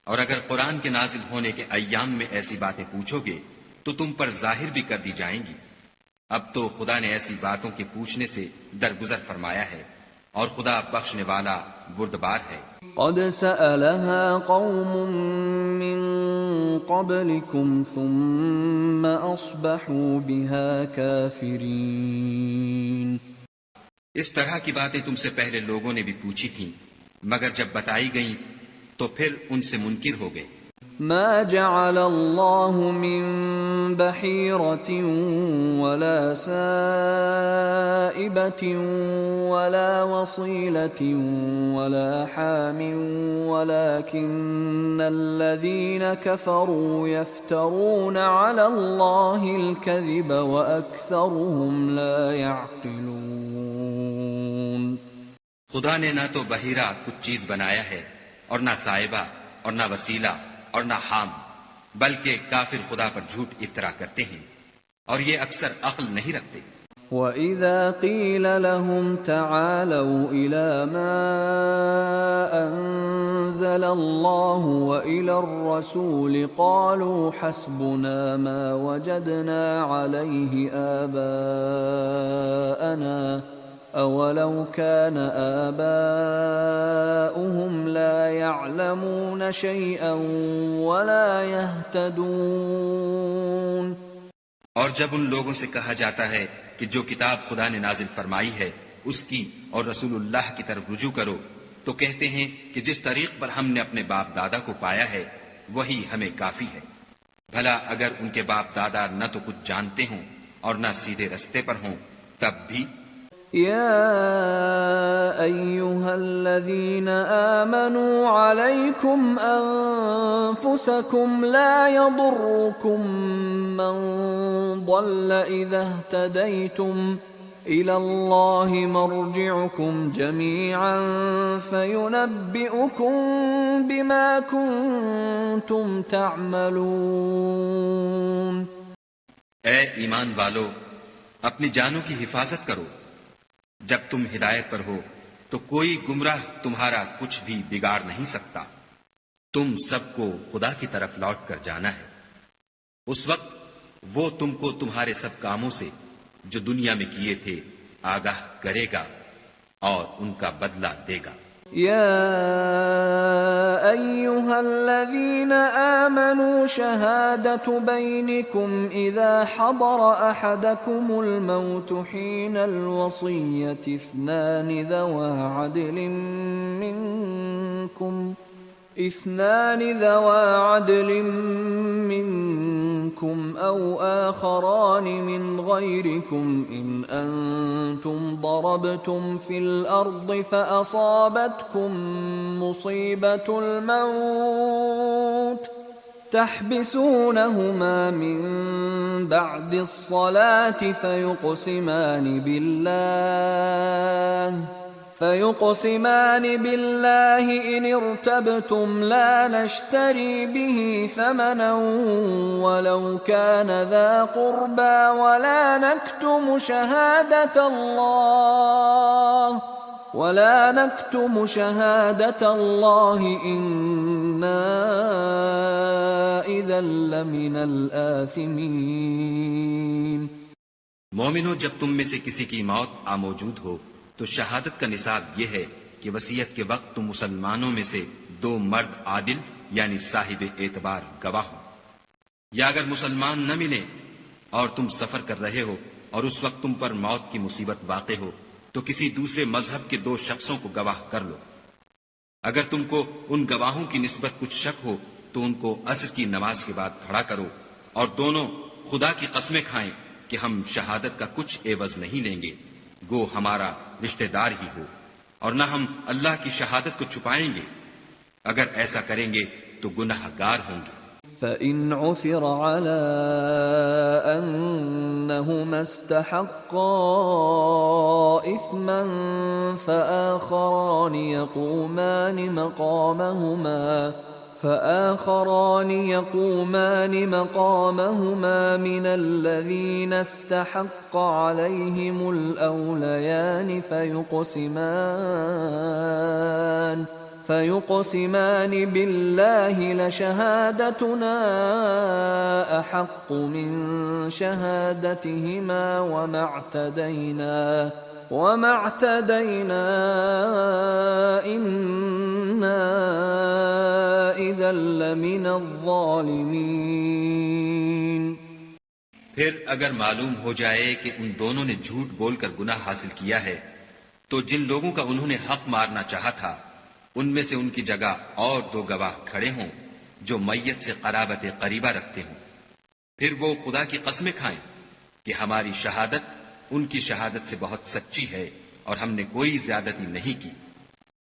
اور اگر قرآن کے نازل ہونے کے ایام میں ایسی باتیں پوچھو گے تو تم پر ظاہر بھی کر دی جائیں گی۔ اب تو خدا نے ایسی باتوں کے پوچھنے سے درگزر فرمایا ہے، اور خدا بخشنے والا بردبار ہے۔ قد سألها قوم من قبلكم ثم أصبحوا بها كافرين۔ اس طرح کی باتیں تم سے پہلے لوگوں نے بھی پوچھی تھیں، مگر جب بتائی گئیں تو پھر ان سے منکر ہو گئے۔ ما جعل الله من بحيرة ولا سائبة ولا وصيلة ولا حام ولكن الذين كفروا يفترون على الله الكذب وأكثرهم لا يعقلون۔ خدا نے نہ تو بحیرہ کچھ چیز بنایا ہے اور نہ صائبہ اور نہ وسیلہ اور نہ حام، بلکہ کافر خدا پر جھوٹ افترا کرتے ہیں اور یہ اکثر عقل نہیں رکھتے۔ وَإِذَا قِيلَ لَهُمْ تَعَالَوْا إِلَى مَا أَنزَلَ اللَّهُ وَإِلَى الرَّسُولِ قَالُوا حَسْبُنَا مَا وَجَدْنَا عَلَيْهِ آبَاءَنَا أَوَلَوْ كَانَ آبَاؤُهُمْ لَا يَعْلَمُونَ شَيْئًا وَلَا يَهْتَدُونَ۔ اور جب ان لوگوں سے کہا جاتا ہے کہ جو کتاب خدا نے نازل فرمائی ہے اس کی اور رسول اللہ کی طرف رجوع کرو، تو کہتے ہیں کہ جس طریق پر ہم نے اپنے باپ دادا کو پایا ہے وہی ہمیں کافی ہے۔ بھلا اگر ان کے باپ دادا نہ تو کچھ جانتے ہوں اور نہ سیدھے رستے پر ہوں تب بھی۔ يا أيها الذين آمنوا عليكم أنفسكم لا يضركم من ضل إذا اهتديتم إلى الله مرجعكم جميعا فينبئكم بما كنتم تعملون۔ اے ایمان والو، اپنی جانوں کی حفاظت کرو، جب تم ہدایت پر ہو تو کوئی گمراہ تمہارا کچھ بھی بگاڑ نہیں سکتا۔ تم سب کو خدا کی طرف لوٹ کر جانا ہے، اس وقت وہ تم کو تمہارے سب کاموں سے جو دنیا میں کیے تھے آگاہ کرے گا اور ان کا بدلہ دے گا۔ يا أيها الذين آمنوا شهادة بينكم إذا حضر أحدكم الموت حين الوصية اثنان ذوا عدل منكم منكم أو آخران من غيركم إن أنتم ضربتم في الأرض فأصابتكم مصيبة الموت تحبسونهما من بعد الصلاة فيقسمان بالله إن ارتبتم لا نشتري به ثمنا ولو كان ذا قربى ولا نكتم شهادة الله إنا إذا لمن الآثمين۔ مومنو، جب تم میں سے کسی کی موت موجود ہو تو شہادت کا نصاب یہ ہے کہ وصیت کے وقت تم مسلمانوں میں سے 2 مرد عادل یعنی صاحب اعتبار گواہ ہو، یا اگر مسلمان نہ ملے اور تم سفر کر رہے ہو اور اس وقت تم پر موت کی مصیبت واقع ہو تو کسی دوسرے مذہب کے 2 شخصوں کو گواہ کر لو۔ اگر تم کو ان گواہوں کی نسبت کچھ شک ہو تو ان کو عصر کی نماز کے بعد کھڑا کرو اور دونوں خدا کی قسمیں کھائیں کہ ہم شہادت کا کچھ عوض نہیں لیں گے، گو ہمارا رشتہ دار ہی ہو، اور نہ ہم اللہ کی شہادت کو چھپائیں گے، اگر ایسا کریں گے تو گناہ گار ہوں گے۔ فَإِنْ عُثِرَ عَلَىٰ أَنَّهُمَا اسْتَحَقَّا إِثْمًا فآخران يقومان مقامهما من الذين استحق عليهم الأوليان فيقسمان بالله لشهادتنا أحق من شهادتهما وما اعتدينا إنا إذا لمن الظالمين۔ پھر اگر معلوم ہو جائے کہ ان دونوں نے جھوٹ بول کر گناہ حاصل کیا ہے تو جن لوگوں کا انہوں نے حق مارنا چاہا تھا ان میں سے ان کی جگہ اور 2 گواہ کھڑے ہوں جو میت سے قرابت قریبہ رکھتے ہوں، پھر وہ خدا کی قسمیں کھائیں کہ ہماری شہادت ان کی شہادت سے بہت سچی ہے اور ہم نے کوئی زیادتی نہیں کی،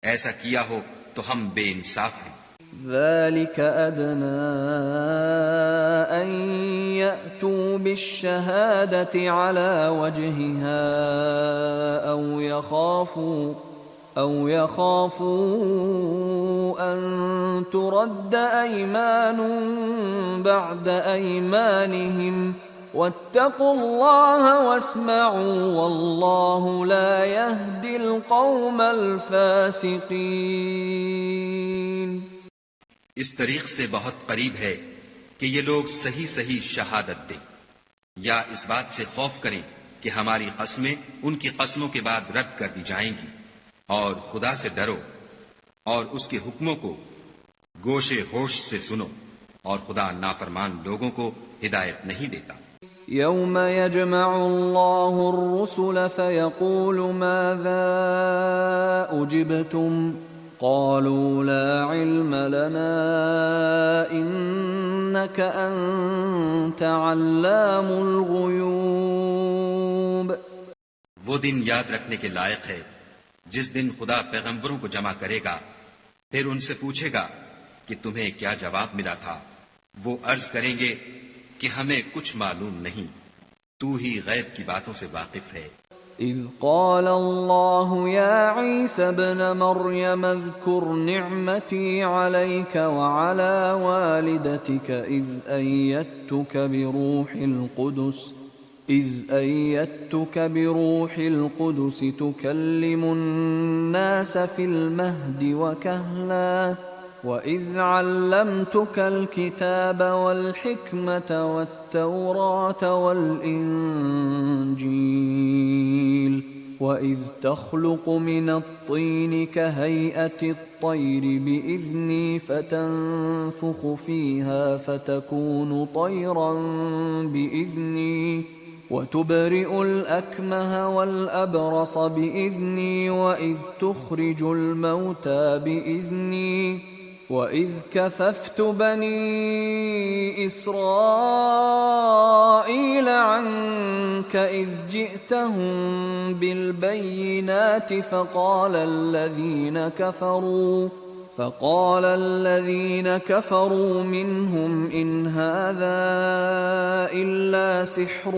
ایسا کیا ہو تو ہم بے انصاف ہیں۔ ذلك أدنى أن يأتوا بالشهادة على وجهها أو يخافوا أن ترد أيمان بعد أيمانهم واتقوا الله واسمعوا والله لا يهدي القوم الفاسقين۔ اس طریق سے بہت قریب ہے کہ یہ لوگ صحیح شہادت دیں، یا اس بات سے خوف کریں کہ ہماری قسمیں ان کی قسموں کے بعد رد کر دی جائیں گی، اور خدا سے ڈرو اور اس کے حکموں کو گوشے ہوش سے سنو، اور خدا نافرمان لوگوں کو ہدایت نہیں دیتا۔ يوم يجمع الله الرسل فيقول ماذا أجبتم قالوا لا علم لنا إنك أنت علام الغيوب۔ وہ دن یاد رکھنے کے لائق ہے جس دن خدا پیغمبروں کو جمع کرے گا، پھر ان سے پوچھے گا کہ تمہیں کیا جواب ملا تھا، وہ عرض کریں گے کہ ہمیں کچھ معلوم نہیں، تو ہی غیب کی باتوں سے واقف ہے۔ اذ قال الله يا عيسى ابن مريم اذكر نعمتي عليك وعلى والدتك إذ أيدتك بروح القدس تكلم الناس في المهد وكهلا وَإِذْ عَلَّمْتُكَ الْكِتَابَ وَالْحِكْمَةَ وَالتَّوْرَاةَ وَالْإِنْجِيلَ وَإِذْ تَخْلُقُ مِنَ الطِّينِ كَهَيْئَةِ الطَّيْرِ بِإِذْنِي فَتَنفُخُ فِيهَا فَتَكُونُ طَيْرًا بِإِذْنِي وَتُبْرِئُ الْأَكْمَهَ وَالْأَبْرَصَ بِإِذْنِي وَإِذْ تُخْرِجُ الْمَوْتَى بِإِذْنِي وَإِذْ كَفَفْتُ بَنِي إِسْرَائِيلَ عَنْكَ إِذْ جِئْتَهُمْ بِالْبَيِّنَاتِ فَقَالَ الَّذِينَ كَفَرُوا مِنْهُمْ إِنْ هَذَا إِلَّا سِحْرٌ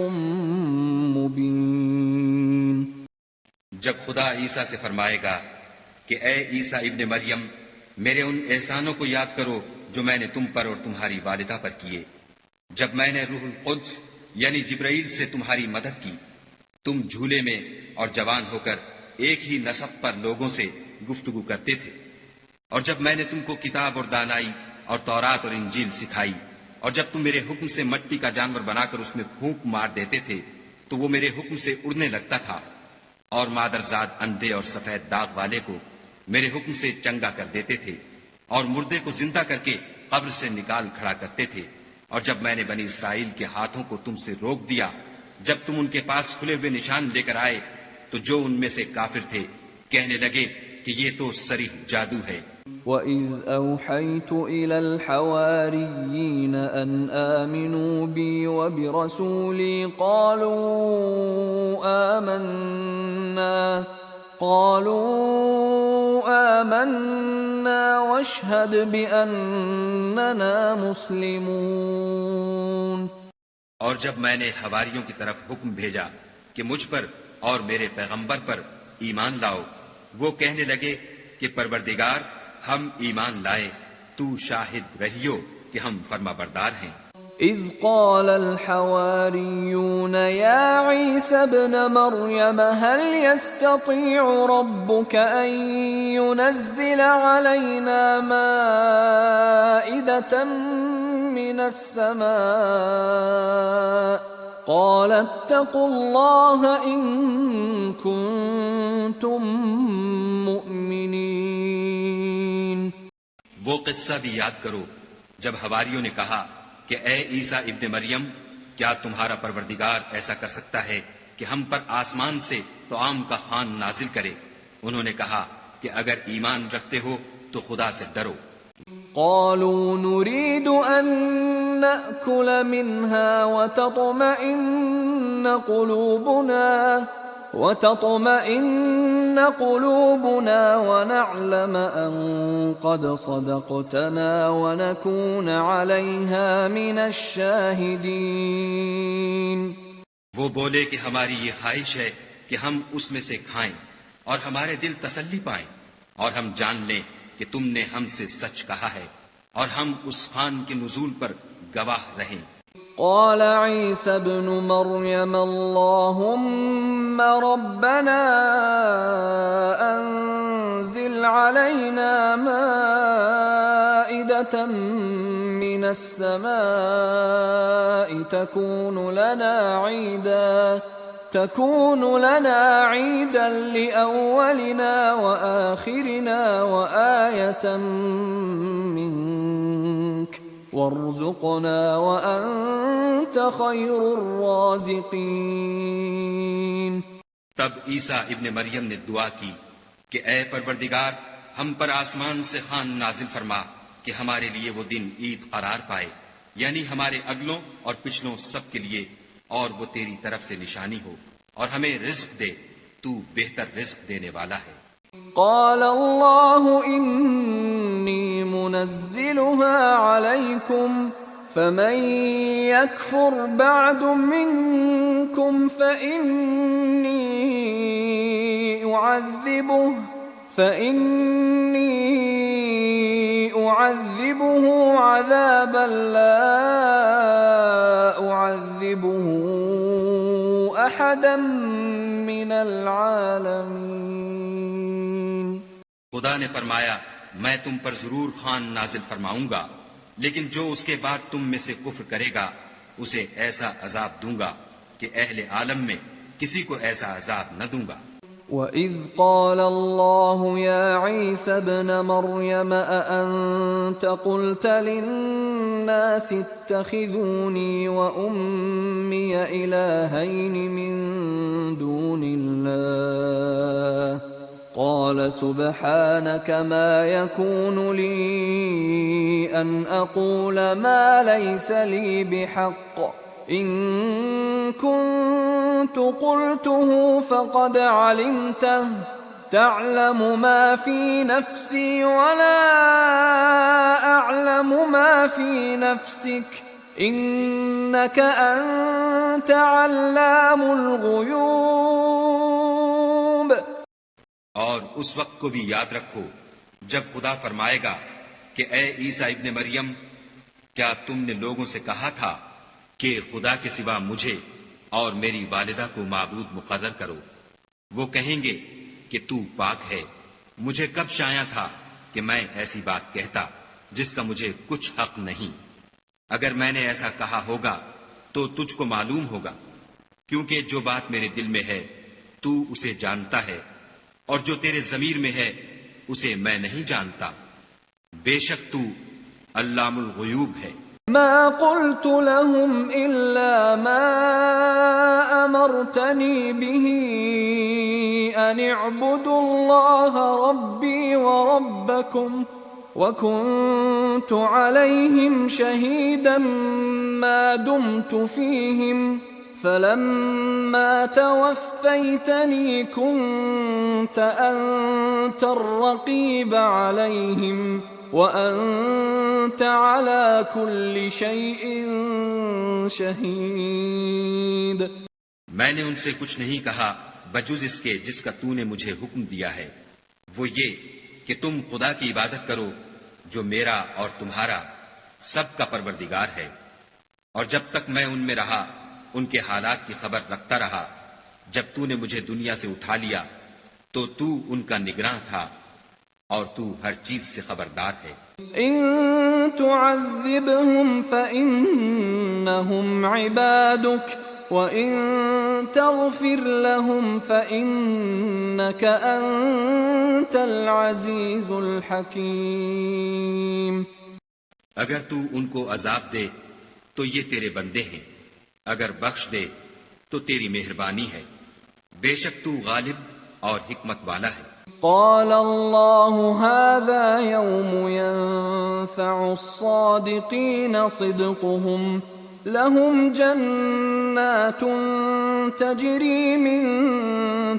مُبِينٌ۔ جب خدا عیسیٰ سے فرمائے گا کہ اے عیسیٰ ابن مریم، میرے ان احسانوں کو یاد کرو جو میں نے تم پر اور تمہاری والدہ پر کیے، جب میں نے روح القدس یعنی جبرائیل سے تمہاری مدد کی، تم جھولے میں اور جوان ہو کر ایک ہی نسب پر لوگوں سے گفتگو کرتے تھے، اور جب میں نے تم کو کتاب اور دانائی اور تورات اور انجیل سکھائی، اور جب تم میرے حکم سے مٹی کا جانور بنا کر اس میں پھونک مار دیتے تھے تو وہ میرے حکم سے اڑنے لگتا تھا، اور مادرزاد اندھے اور سفید داغ والے کو میرے حکم سے چنگا کر دیتے تھے، اور مردے کو زندہ کر کے قبر سے نکال کھڑا کرتے تھے، اور جب میں نے بنی اسرائیل کے ہاتھوں کو تم سے روک دیا جب تم ان کے پاس کھلے ہوئے نشان لے کر آئے، تو جو ان میں سے کافر تھے کہنے لگے کہ یہ تو صریح جادو ہے۔ وَإِذْ أَوْحَيْتُ إِلَى الْحَوَارِيِّينَ أَنْ آمِنُوا بِي وَبِرَسُولِي قَالُوا آمَنَّا وَاشْهَدْ بِأَنَّنَا مُسْلِمُونَ۔ اور جب میں نے حواریوں کی طرف حکم بھیجا کہ مجھ پر اور میرے پیغمبر پر ایمان لاؤ، وہ کہنے لگے کہ پروردگار ہم ایمان لائے، تو شاہد رہیو کہ ہم فرما بردار ہیں۔ اذ قال الحواريون يا عيسى ابن مريم هل يستطيع ربك أن ينزل علينا مائدة من السماء قال اتقوا الله إن كنتم مؤمنين۔ وہ قصہ بھی یاد کرو جب حواریوں نے کہا کہ اے عیسیٰ ابن مریم، کیا تمہارا پروردگار ایسا کر سکتا ہے کہ ہم پر آسمان سے طعام کا خوان نازل کرے؟ انہوں نے کہا کہ اگر ایمان رکھتے ہو تو خدا سے ڈرو۔ قالوا نريد أن نأكل منها وتطمئن قلوبنا ونعلم أن قد صدقتنا ونكون عليها من الشاهدين۔ وہ بولے کہ ہماری یہ خواہش ہے کہ ہم اس میں سے کھائیں اور ہمارے دل تسلی پائیں، اور ہم جان لیں کہ تم نے ہم سے سچ کہا ہے، اور ہم اس خوان کے نزول پر گواہ رہیں۔ قال عيسى ابن مريم اللهم ربنا أنزل علينا مائدة من السماء تكون لنا عيدا لأولنا وآخرنا وآية منك وارزقنا وأنت خير الرازقين۔ تب عیسیٰ ابن مریم نے دعا کی کہ اے پروردگار، ہم پر آسمان سے خوان نازل فرما کہ ہمارے لیے وہ دن عید قرار پائے، یعنی ہمارے اگلوں اور پچھلوں سب کے لیے، اور وہ تیری طرف سے نشانی ہو، اور ہمیں رزق دے، تو بہتر رزق دینے والا ہے۔ قال الله إني منزلها عليكم فمن يكفر بعد منكم فإني أعذبه عذابا لا أعذبه أحدا من العالمين۔ خدا نے فرمایا میں تم پر ضرور خوان نازل فرماؤں گا، لیکن جو اس کے بعد تم میں سے کفر کرے گا اسے ایسا عذاب دوں گا کہ اہل عالم میں کسی کو ایسا عذاب نہ دوں گا۔ وَإِذْ قَالَ اللَّهُ يَا عِيسَى ابْنَ مَرْيَمَ أَأَنْتَ قُلْتَ لِلنَّاسِ اتَّخِذُونِي وَأُمِّيَ إِلَٰهَيْنِ مِن دُونِ اللَّهِ قال سبحانك ما يكون لي أن أقول ما ليس لي بحق إن كنت قلته فقد علمته تعلم ما في نفسي ولا أعلم ما في نفسك إنك أنت علام الغيوب. اور اس وقت کو بھی یاد رکھو جب خدا فرمائے گا کہ اے عیسیٰ ابن مریم، کیا تم نے لوگوں سے کہا تھا کہ خدا کے سوا مجھے اور میری والدہ کو معبود مقرر کرو؟ وہ کہیں گے کہ تو پاک ہے، مجھے کب شایع تھا کہ میں ایسی بات کہتا جس کا مجھے کچھ حق نہیں. اگر میں نے ایسا کہا ہوگا تو تجھ کو معلوم ہوگا، کیونکہ جو بات میرے دل میں ہے تو اسے جانتا ہے، اور جو تیرے ضمیر میں ہے اسے میں نہیں جانتا. بے شک تو علام الغیوب ہے. ما قلت لهم إلا ما أمرتني به أن اعبدوا الله ربي وربكم وكنت عليهم شهيدا ما دمت فيهم فلما توفيتني كنت أنت الرقيب عليهم وأنت على كل شيء شهيد. میں نے ان سے کچھ نہیں کہا بجز اس کے جس کا تو نے مجھے حکم دیا ہے، وہ یہ کہ تم خدا کی عبادت کرو جو میرا اور تمہارا سب کا پروردگار ہے، اور جب تک میں ان میں رہا ان کے حالات کی خبر رکھتا رہا. جب تو نے مجھے دنیا سے اٹھا لیا تو تو ان کا نگراں تھا اور تو ہر چیز سے خبردار ہے. ان تعذبهم فإنهم عبادك وإن تغفر لهم فإنك أنت العزيز الحكيم. اگر تو ان کو عذاب دے تو یہ تیرے بندے ہیں، اگر بخش دے تو تیری مہربانی ہے، بے شک تو غالب اور حکمت والا ہے. قال الله هذا يوم ينفع الصادقين صدقهم لهم جنات تجري من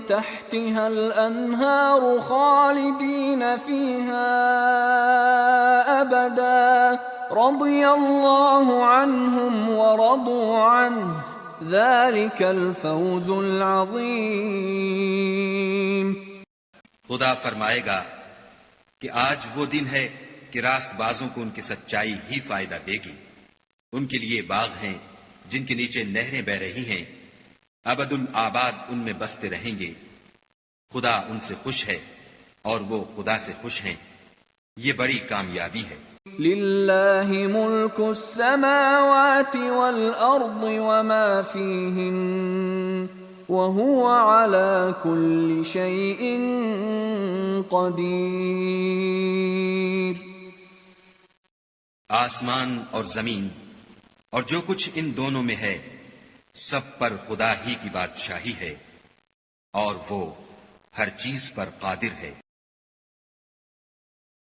تحتها الأنهار خالدين فيها أبدا رضي الله عنهم ورضوا عنه ذلك الفوز العظيم. خدا فرمائے گا کہ آج وہ دن ہے کہ راست بازوں کو ان کی سچائی ہی فائدہ دے گی. ان کے لیے باغ ہیں جن کے نیچے نہریں بہ رہی ہیں، ابد الآباد ان میں بستے رہیں گے. خدا ان سے خوش ہے اور وہ خدا سے خوش ہیں. یہ بڑی کامیابی ہے. للہ ملک السماوات والارض وما فیہن وَهُوَ عَلَى كُلِّ شَيْءٍ قَدِيرٌ. آسمان اور زمین اور جو کچھ ان دونوں میں ہے سب پر خدا ہی کی بادشاہی ہے اور وہ ہر چیز پر قادر ہے.